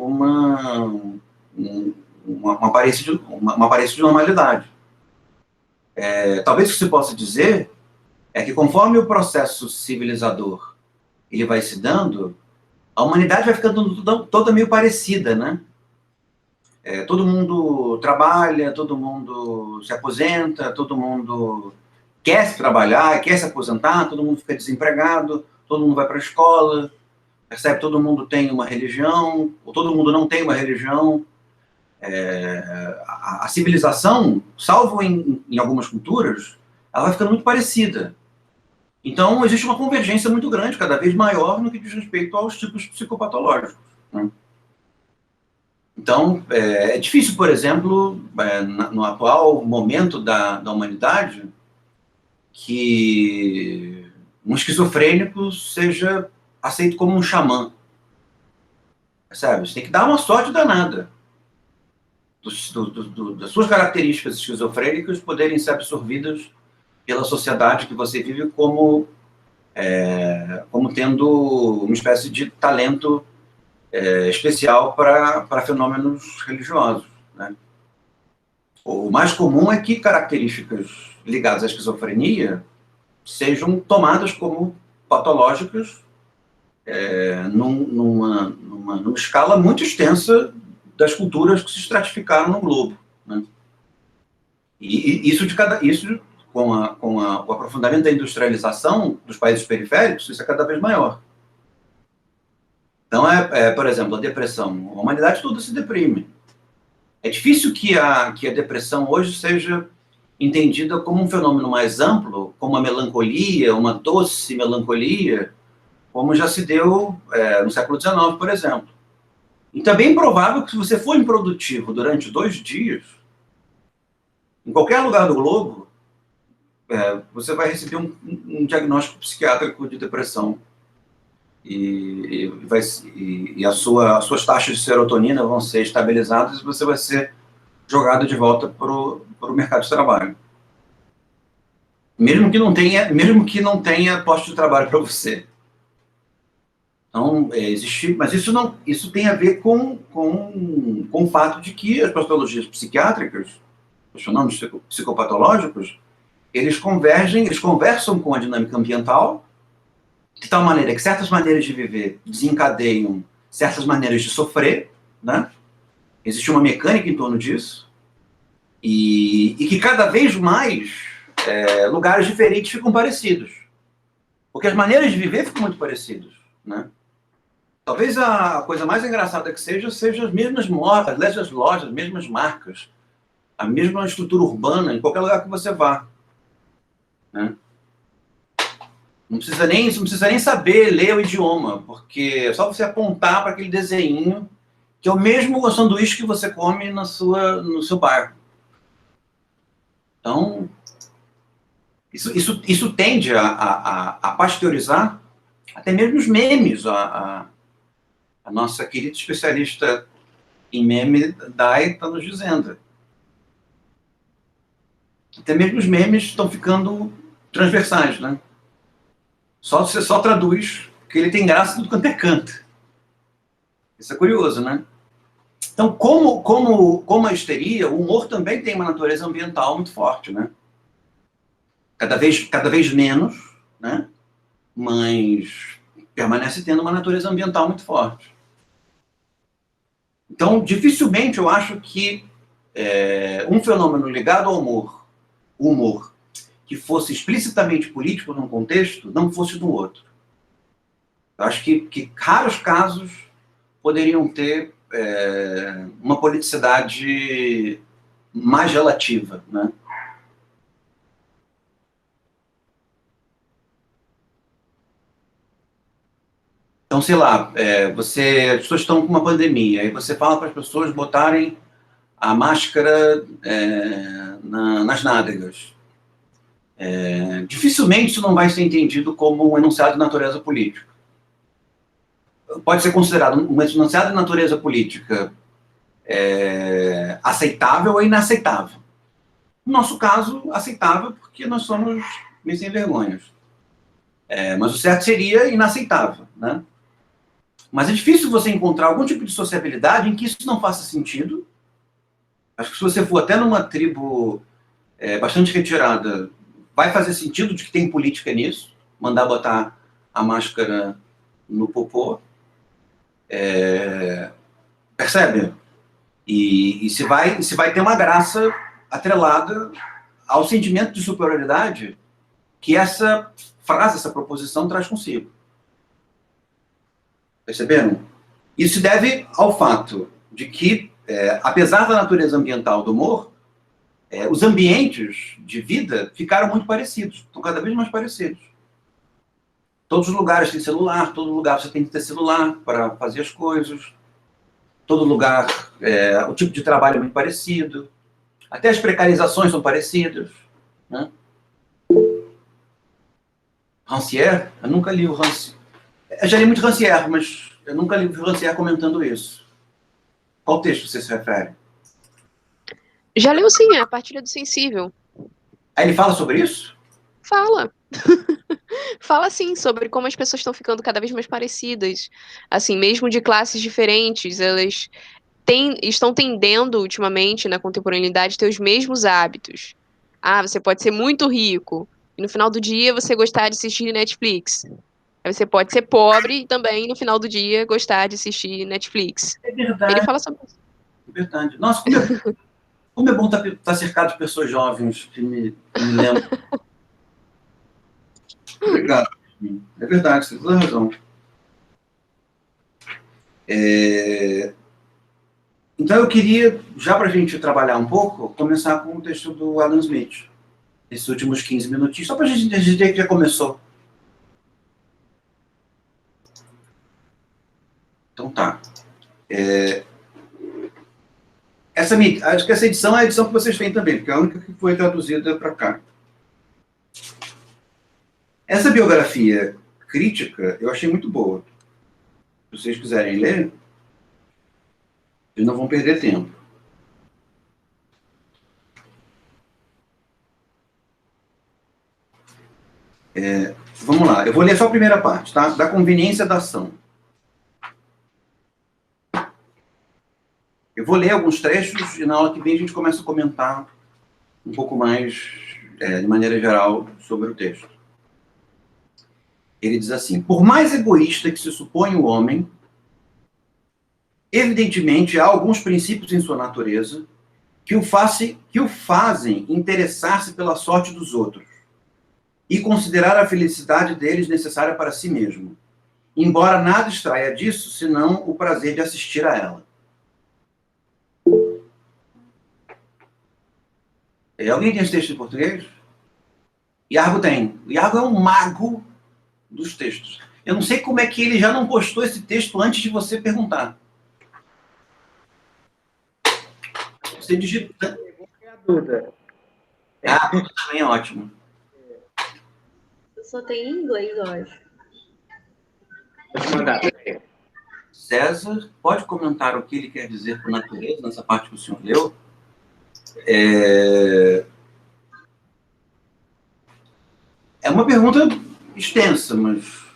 aparência de normalidade. Talvez o que se possa dizer é que conforme o processo civilizador ele vai se dando, a humanidade vai ficando toda meio parecida, né? Todo mundo trabalha, todo mundo se aposenta, todo mundo quer trabalhar, quer se aposentar, todo mundo fica desempregado, todo mundo vai para a escola, percebe? Todo mundo tem uma religião, ou todo mundo não tem uma religião. A civilização, salvo em algumas culturas, ela vai ficando muito parecida. Então, existe uma convergência muito grande, cada vez maior, no que diz respeito aos tipos psicopatológicos, né? Então, é difícil, por exemplo, no atual momento da humanidade, que um esquizofrênico seja aceito como um xamã. Sabe? Você tem que dar uma sorte danada das suas características esquizofrênicas poderem ser absorvidas pela sociedade que você vive como tendo uma espécie de talento especial para fenômenos religiosos, né? O mais comum é que características ligadas à esquizofrenia sejam tomadas como patológicas numa escala muito extensa das culturas que se estratificaram no globo, né? E isso com o aprofundamento da industrialização dos países periféricos, isso é cada vez maior. Então, por exemplo, a depressão. A humanidade toda se deprime. É difícil que a depressão hoje seja entendida como um fenômeno mais amplo, como a melancolia, uma doce melancolia, como já se deu no século XIX, por exemplo. E também é provável que, se você for improdutivo durante 2 dias, em qualquer lugar do globo, você vai receber um diagnóstico psiquiátrico de depressão. E as suas taxas de serotonina vão ser estabilizadas e você vai ser jogado de volta para o mercado de trabalho. Mesmo que não tenha posto de trabalho para você. Então, mas isso tem a ver com o fato de que as patologias psiquiátricas, os fenômenos psicopatológicos, eles conversam com a dinâmica ambiental, de tal maneira que certas maneiras de viver desencadeiam certas maneiras de sofrer, né? Existe uma mecânica em torno disso, e que cada vez mais lugares diferentes ficam parecidos. Porque as maneiras de viver ficam muito parecidas, né? Talvez a coisa mais engraçada que seja as mesmas lojas, as mesmas marcas, a mesma estrutura urbana em qualquer lugar que você vá, né? Não precisa nem saber ler o idioma, porque é só você apontar para aquele desenho, que é o mesmo sanduíche que você come no seu bairro. Então, isso tende a pasteurizar até mesmo os memes. A nossa querida especialista em meme, Dai, está nos dizendo. Até mesmo os memes estão ficando transversais, né? Você só traduz, porque ele tem graça em tudo quanto é canto. Isso é curioso, né? Então, como a histeria, o humor também tem uma natureza ambiental muito forte, né? Cada vez menos, né? Mas permanece tendo uma natureza ambiental muito forte. Então, dificilmente eu acho que um fenômeno ligado ao humor, que fosse explicitamente político num contexto, não fosse no outro. Eu acho que raros casos poderiam ter uma politicidade mais relativa, né? Então, sei lá, as pessoas estão com uma pandemia, e você fala para as pessoas botarem a máscara nas nádegas. Dificilmente isso não vai ser entendido como um enunciado de natureza política. Pode ser considerado um enunciado de natureza política aceitável ou inaceitável. No nosso caso, aceitável, porque nós somos meio sem vergonhas. Mas o certo seria inaceitável, né? Mas é difícil você encontrar algum tipo de sociabilidade em que isso não faça sentido. Acho que se você for até numa tribo bastante retirada, vai fazer sentido de que tem política nisso, mandar botar a máscara no popô. Percebe? E se vai ter uma graça atrelada ao sentimento de superioridade que essa frase, essa proposição traz consigo. Perceberam? Isso se deve ao fato de que, apesar da natureza ambiental do humor, os ambientes de vida ficaram muito parecidos, estão cada vez mais parecidos. Todos os lugares têm celular, todo lugar você tem que ter celular para fazer as coisas, todo lugar, o tipo de trabalho é muito parecido, até as precarizações são parecidas, né? Rancière, eu nunca li o Rancière. Eu já li muito Rancière, mas eu nunca li o Rancière comentando isso. Qual texto você se refere? Já leu sim, A Partilha do Sensível. Aí ele fala sobre isso? Fala. Fala sim sobre como as pessoas estão ficando cada vez mais parecidas. Assim, mesmo de classes diferentes, elas estão tendendo ultimamente na contemporaneidade ter os mesmos hábitos. Você pode ser muito rico e no final do dia você gostar de assistir Netflix. Aí você pode ser pobre e também no final do dia gostar de assistir Netflix. É verdade. Ele fala sobre isso. É verdade. Nossa, como é bom estar cercado de pessoas jovens que me lembram. Obrigado. É verdade, você tem toda a razão. Então eu queria, já para a gente trabalhar um pouco, começar com o texto do Adam Smith. Esses últimos 15 minutinhos, só para a gente dizer que já começou. Então tá. Acho que essa edição é a edição que vocês têm também, porque é a única que foi traduzida para cá. Essa biografia crítica eu achei muito boa. Se vocês quiserem ler, vocês não vão perder tempo. Vamos lá, eu vou ler só a primeira parte, tá? Da conveniência da ação. Eu vou ler alguns trechos e na aula que vem a gente começa a comentar um pouco mais, de maneira geral, sobre o texto. Ele diz assim: por mais egoísta que se supõe o homem, evidentemente há alguns princípios em sua natureza que o fazem interessar-se pela sorte dos outros e considerar a felicidade deles necessária para si mesmo, embora nada extraia disso senão o prazer de assistir a ela. Alguém tem esse texto em português? Iago tem. O Iago é um mago dos textos. Eu não sei como é que ele já não postou esse texto antes de você perguntar. Você digita. Duda. Também é ótimo. Eu só tenho em inglês, eu acho. Vou te mandar. César, pode comentar o que ele quer dizer por natureza, nessa parte que o senhor leu? É uma pergunta extensa, mas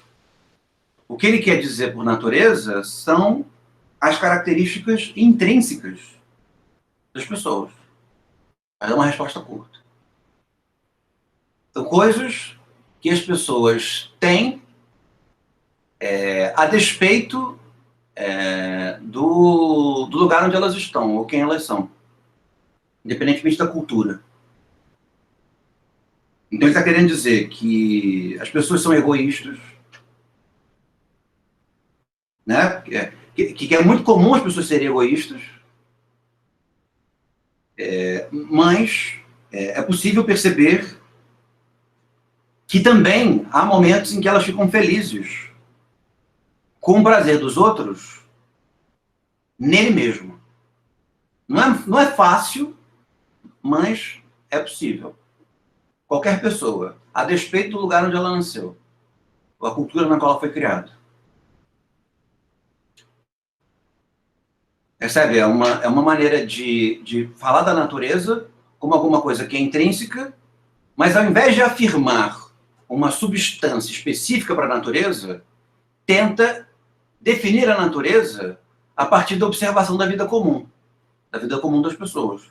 o que ele quer dizer por natureza são as características intrínsecas das pessoas. Mas é uma resposta curta. São coisas que as pessoas têm a despeito do lugar onde elas estão, ou quem elas são, independentemente da cultura. Então ele está querendo dizer que as pessoas são egoístas, né? que é muito comum as pessoas serem egoístas, mas é possível perceber que também há momentos em que elas ficam felizes com o prazer dos outros nele mesmo. Não é fácil, mas é possível. Qualquer pessoa, a despeito do lugar onde ela nasceu, ou a cultura na qual ela foi criada. Percebe? É uma maneira de falar da natureza como alguma coisa que é intrínseca, mas ao invés de afirmar uma substância específica para a natureza, tenta definir a natureza a partir da observação da vida comum das pessoas.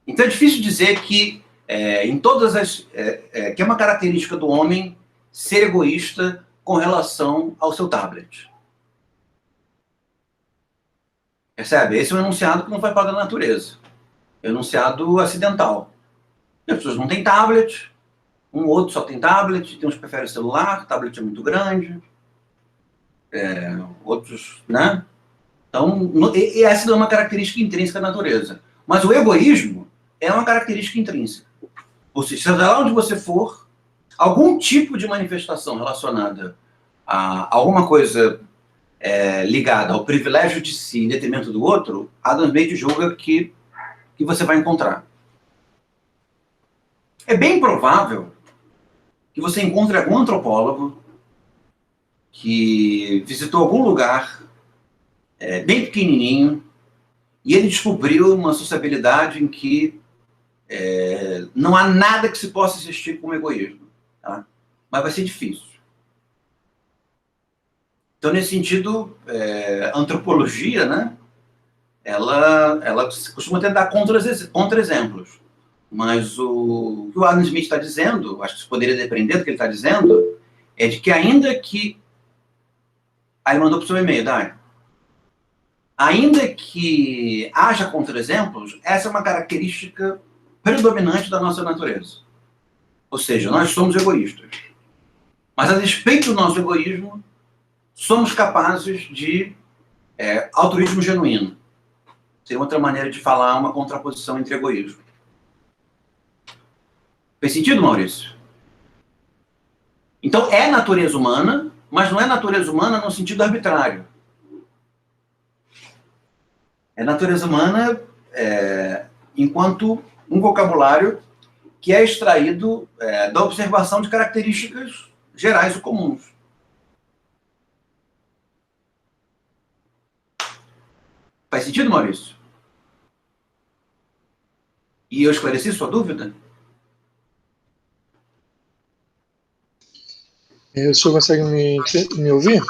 Então é difícil dizer que em todas que é uma característica do homem ser egoísta com relação ao seu tablet. Percebe? Esse é um enunciado que não vai para da natureza. É um enunciado acidental. As pessoas não têm tablet, um outro só tem tablet, tem uns que preferem celular, tablet é muito grande, outros, né? Então, essa é uma característica intrínseca da natureza. Mas o egoísmo é uma característica intrínseca. Ou seja, seja lá onde você for, algum tipo de manifestação relacionada a alguma coisa ligada ao privilégio de si em detrimento do outro, Adam Smith julga que você vai encontrar. É bem provável que você encontre algum antropólogo que visitou algum lugar bem pequenininho e ele descobriu uma sociabilidade em que não há nada que se possa assistir como egoísmo. Tá? Mas vai ser difícil. Então, nesse sentido, antropologia, né, ela costuma tentar contra-exemplos. Mas o que o Adam Smith está dizendo, acho que você poderia depender do que ele está dizendo, é de que ainda que... Aí ele mandou para o seu e-mail, Dai. Ainda que haja contra-exemplos, essa é uma característica predominante da nossa natureza. Ou seja, nós somos egoístas. Mas, a despeito do nosso egoísmo, somos capazes de altruísmo genuíno. Seria outra maneira de falar uma contraposição entre egoísmo. Fez sentido, Maurício? Então, é natureza humana, mas não é natureza humana no sentido arbitrário. É natureza humana enquanto um vocabulário que é extraído da observação de características gerais ou comuns. Faz sentido, Maurício? E eu esclareci sua dúvida? O senhor consegue me ouvir?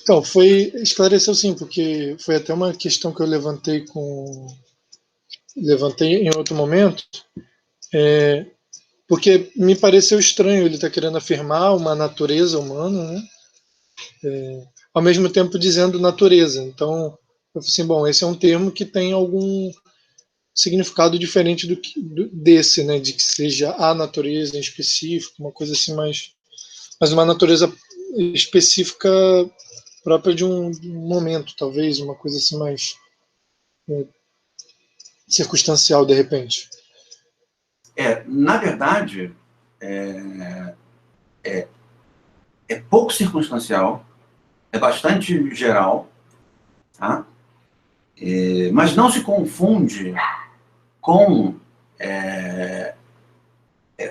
Então, esclareceu sim, porque foi até uma questão que eu levantei em outro momento, porque me pareceu estranho ele estar querendo afirmar uma natureza humana, né? Ao mesmo tempo dizendo natureza. Então, eu falei assim, bom, esse é um termo que tem algum significado diferente desse, né, de que seja a natureza em específico, uma coisa assim mas uma natureza específica própria de um momento, talvez, uma coisa assim mais circunstancial, de repente. Na verdade, é pouco circunstancial, é bastante geral, tá? Mas não se confunde com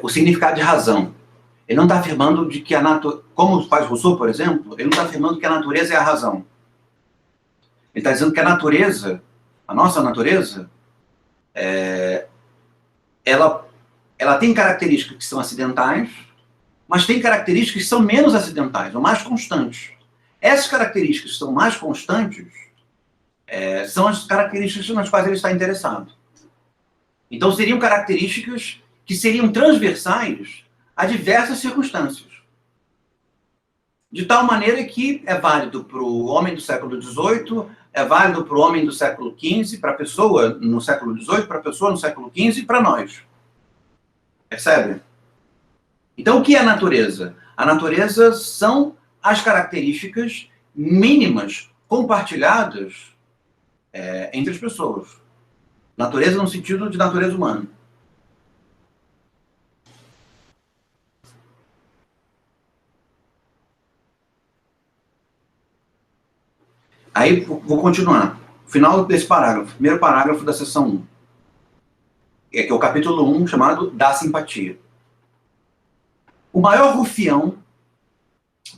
o significado de razão. Ele não está afirmando de que a natureza, como faz Rousseau, por exemplo, ele não está afirmando que a natureza é a razão. Ele está dizendo que a natureza, a nossa natureza, ela tem características que são acidentais, mas tem características que são menos acidentais, ou mais constantes. Essas características que são mais constantes são as características nas quais ele está interessado. Então, seriam características que seriam transversais a diversas circunstâncias. De tal maneira que é válido para o homem do século XVIII, é válido para o homem do século XV, para a pessoa no século XVIII, para a pessoa no século XV e para nós. Percebe? Então, o que é a natureza? A natureza são as características mínimas compartilhadas entre as pessoas. Natureza no sentido de natureza humana. Aí, vou continuar. Final desse parágrafo, primeiro parágrafo da seção 1. Que é o capítulo 1, chamado Da Simpatia. O maior rufião,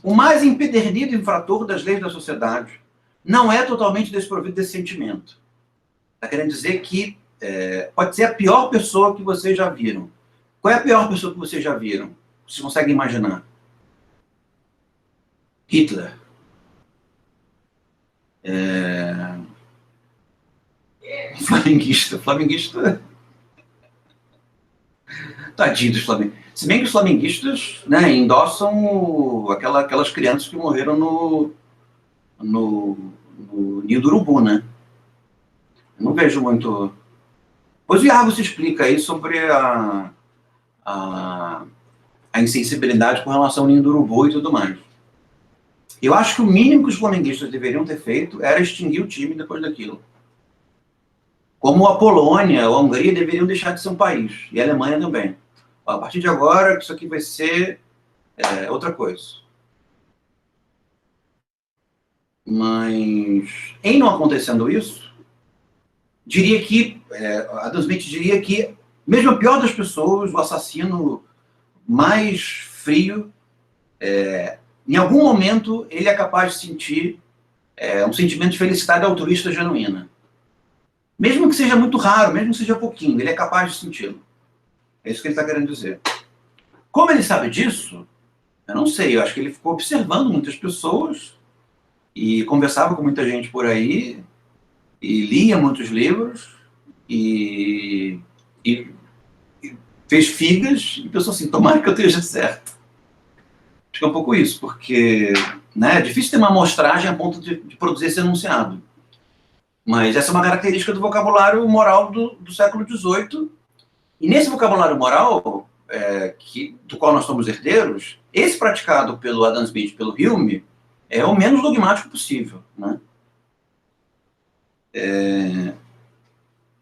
o mais empedernido infrator das leis da sociedade, não é totalmente desprovido desse sentimento. Está querendo dizer que pode ser a pior pessoa que vocês já viram. Qual é a pior pessoa que vocês já viram? Vocês conseguem imaginar? Hitler. Flamenguista. Tadinho dos flamenguistas. Se bem que os flamenguistas, né, endossam aquelas crianças que morreram no Ninho do Urubu, né? Eu não vejo muito... Pois o Iago se explica aí sobre a insensibilidade com relação ao Ninho do Urubu e tudo mais. Eu acho que o mínimo que os flamenguistas deveriam ter feito era extinguir o time depois daquilo. Como a Polônia, a Hungria deveriam deixar de ser um país, e a Alemanha também. A partir de agora, isso aqui vai ser outra coisa. Mas, em não acontecendo isso, diria que, Adam Smith diria que, mesmo a pior das pessoas, o assassino mais frio, em algum momento, ele é capaz de sentir um sentimento de felicidade altruísta genuína. Mesmo que seja muito raro, mesmo que seja pouquinho, ele é capaz de senti-lo. É isso que ele está querendo dizer. Como ele sabe disso, eu não sei, eu acho que ele ficou observando muitas pessoas e conversava com muita gente por aí e lia muitos livros e fez figas e pensou assim, tomara que eu esteja certo. Acho que é um pouco isso, porque é difícil ter uma amostragem a ponto de produzir esse enunciado. Mas essa é uma característica do vocabulário moral do século XVIII. E nesse vocabulário moral, do qual nós somos herdeiros, esse praticado pelo Adam Smith e pelo Hume é o menos dogmático possível. Né?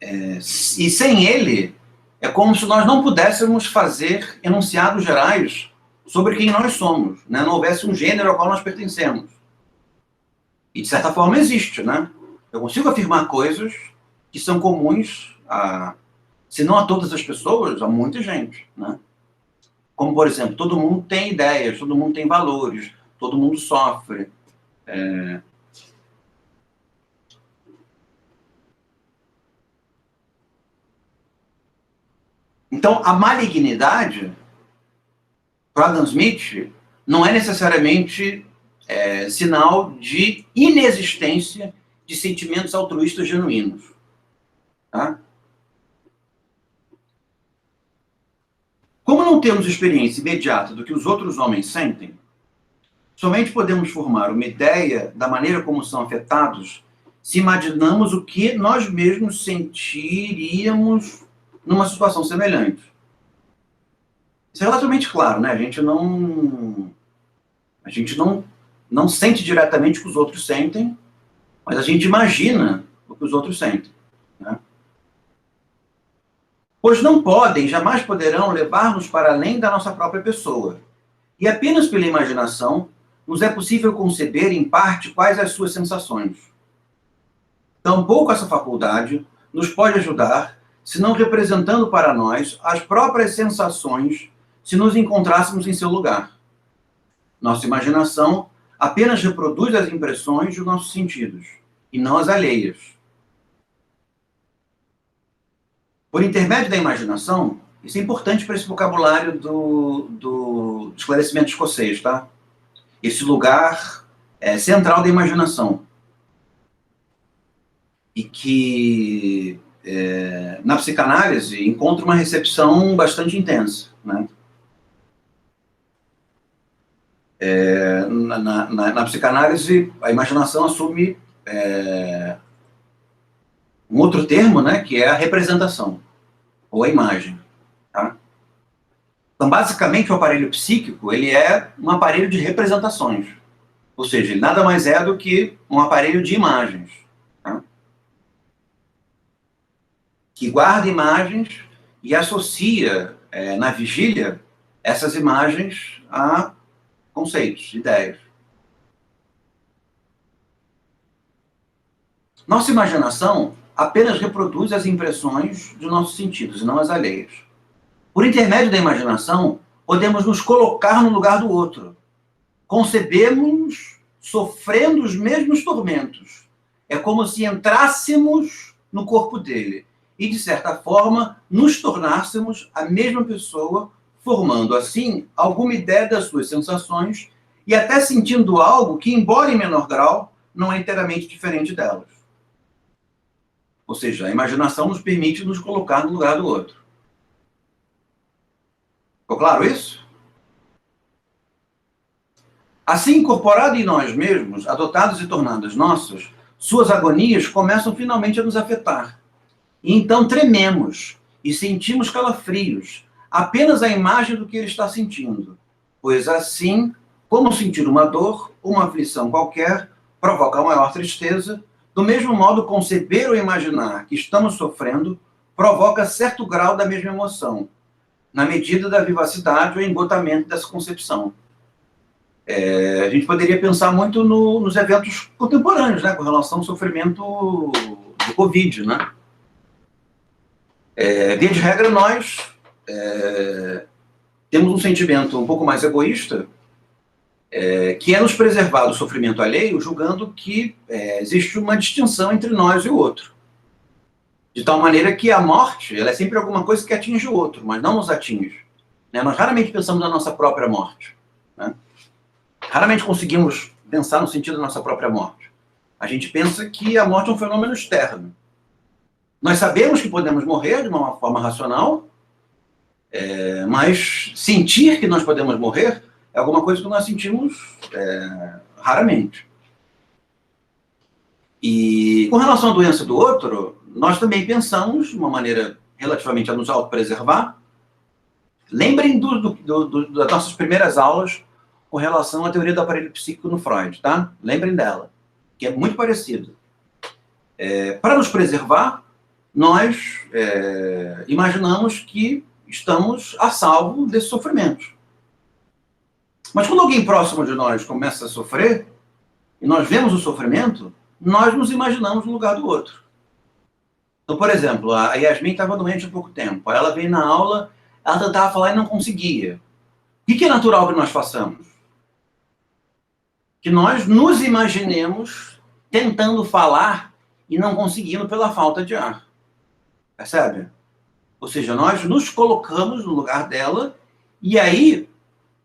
E sem ele, é como se nós não pudéssemos fazer enunciados gerais sobre quem nós somos. Né? Não houvesse um gênero ao qual nós pertencemos. E, de certa forma, existe, né? Eu consigo afirmar coisas que são comuns se não a todas as pessoas, a muita gente, né? Como, por exemplo, todo mundo tem ideias, todo mundo tem valores, todo mundo sofre. Então, a malignidade, para Adam Smith, não é necessariamente sinal de inexistência de sentimentos altruístas genuínos. Tá? Como não temos experiência imediata do que os outros homens sentem, somente podemos formar uma ideia da maneira como são afetados se imaginamos o que nós mesmos sentiríamos numa situação semelhante. Isso é relativamente claro, né? A gente não sente diretamente o que os outros sentem, mas a gente imagina o que os outros sentem. Né? Pois não podem, jamais poderão levar-nos para além da nossa própria pessoa. E apenas pela imaginação nos é possível conceber, em parte, quais as suas sensações. Tampouco essa faculdade nos pode ajudar, se não representando para nós as próprias sensações, se nos encontrássemos em seu lugar. Nossa imaginação apenas reproduz as impressões dos nossos sentidos, e não as alheias. Por intermédio da imaginação, isso é importante para esse vocabulário do esclarecimento escocês, tá? Esse lugar central da imaginação. E que, na psicanálise, encontra uma recepção bastante intensa, né? Na psicanálise, a imaginação assume um outro termo, né, que é a representação, ou a imagem. Tá? Então, basicamente, o aparelho psíquico, ele é um aparelho de representações. Ou seja, ele nada mais é do que um aparelho de imagens, tá? Que guarda imagens e associa, na vigília, essas imagens a conceitos, ideias. Nossa imaginação apenas reproduz as impressões de nossos sentidos, e não as alheias. Por intermédio da imaginação, podemos nos colocar no lugar do outro. Concebemos sofrendo os mesmos tormentos. É como se entrássemos no corpo dele e, de certa forma, nos tornássemos a mesma pessoa, formando, assim, alguma ideia das suas sensações e até sentindo algo que, embora em menor grau, não é inteiramente diferente delas. Ou seja, a imaginação nos permite nos colocar no lugar do outro. Ficou claro isso? Assim, incorporado em nós mesmos, adotados e tornados nossos, suas agonias começam finalmente a nos afetar. E então trememos e sentimos calafrios, apenas a imagem do que ele está sentindo. Pois assim, como sentir uma dor, uma aflição qualquer, provoca a maior tristeza, do mesmo modo, conceber ou imaginar que estamos sofrendo provoca certo grau da mesma emoção, na medida da vivacidade ou embotamento dessa concepção. A gente poderia pensar muito nos eventos contemporâneos, né, com relação ao sofrimento do Covid, né? Via de regra, nós temos um sentimento um pouco mais egoísta, que é nos preservar do sofrimento alheio, julgando que existe uma distinção entre nós e o outro. De tal maneira que a morte, ela é sempre alguma coisa que atinge o outro, mas não nos atinge. Né? Nós raramente pensamos na nossa própria morte. Né? Raramente conseguimos pensar no sentido da nossa própria morte. A gente pensa que a morte é um fenômeno externo. Nós sabemos que podemos morrer de uma forma racional, mas sentir que nós podemos morrer é alguma coisa que nós sentimos raramente. E com relação à doença do outro, nós também pensamos de uma maneira relativamente a nos autopreservar. Lembrem das nossas primeiras aulas com relação à teoria do aparelho psíquico no Freud, tá? Lembrem dela, que é muito parecido. Para nos preservar, nós imaginamos que estamos a salvo desse sofrimento. Mas quando alguém próximo de nós começa a sofrer, e nós vemos o sofrimento, nós nos imaginamos no lugar do outro. Então, por exemplo, a Yasmin estava doente há pouco tempo. Ela veio na aula, ela tentava falar e não conseguia. O que é natural que nós façamos? Que nós nos imaginemos tentando falar e não conseguindo pela falta de ar. Percebe? Ou seja, nós nos colocamos no lugar dela e aí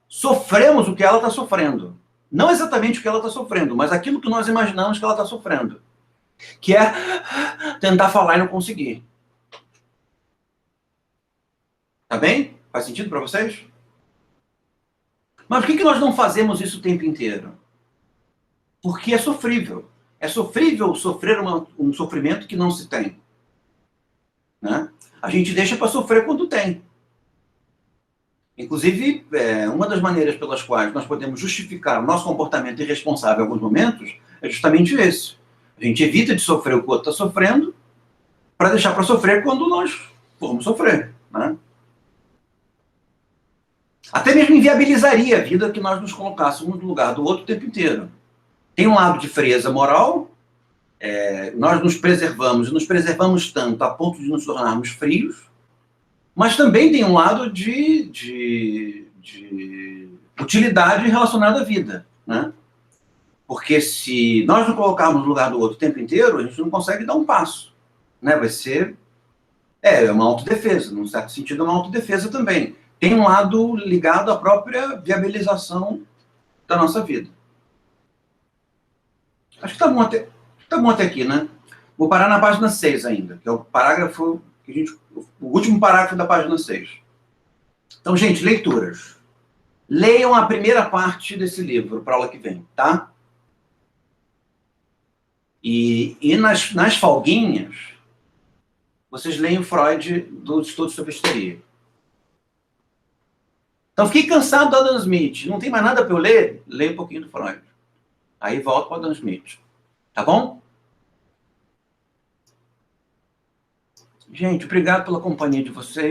sofremos o que ela está sofrendo. Não exatamente o que ela está sofrendo, mas aquilo que nós imaginamos que ela está sofrendo. Que é tentar falar e não conseguir. Tá bem? Faz sentido para vocês? Mas por que nós não fazemos isso o tempo inteiro? Porque é sofrível. É sofrível sofrer um sofrimento que não se tem. Né? A gente deixa para sofrer quando tem. Inclusive, uma das maneiras pelas quais nós podemos justificar o nosso comportamento irresponsável em alguns momentos é justamente esse. A gente evita de sofrer o que o outro está sofrendo para deixar para sofrer quando nós formos sofrer. Né? Até mesmo inviabilizaria a vida que nós nos colocássemos no lugar do outro o tempo inteiro. Tem um lado de frieza moral, nós nos preservamos, e nos preservamos tanto a ponto de nos tornarmos frios, mas também tem um lado de utilidade relacionada à vida, né? Porque se nós nos colocarmos no lugar do outro o tempo inteiro, a gente não consegue dar um passo, né? Vai ser uma autodefesa, num certo sentido é uma autodefesa também. Tem um lado ligado à própria viabilização da nossa vida. Acho que tá bom até aqui, né? Vou parar na página 6 ainda, que é o parágrafo o último parágrafo da página 6. Então, gente, leituras. Leiam a primeira parte desse livro para a aula que vem, tá? E nas folguinhas, vocês leem o Freud do Estudo sobre Histeria. Então, fiquei cansado do Adam Smith. Não tem mais nada para eu ler? Leia um pouquinho do Freud. Aí volto para o Adam Smith. Tá bom? Gente, obrigado pela companhia de vocês.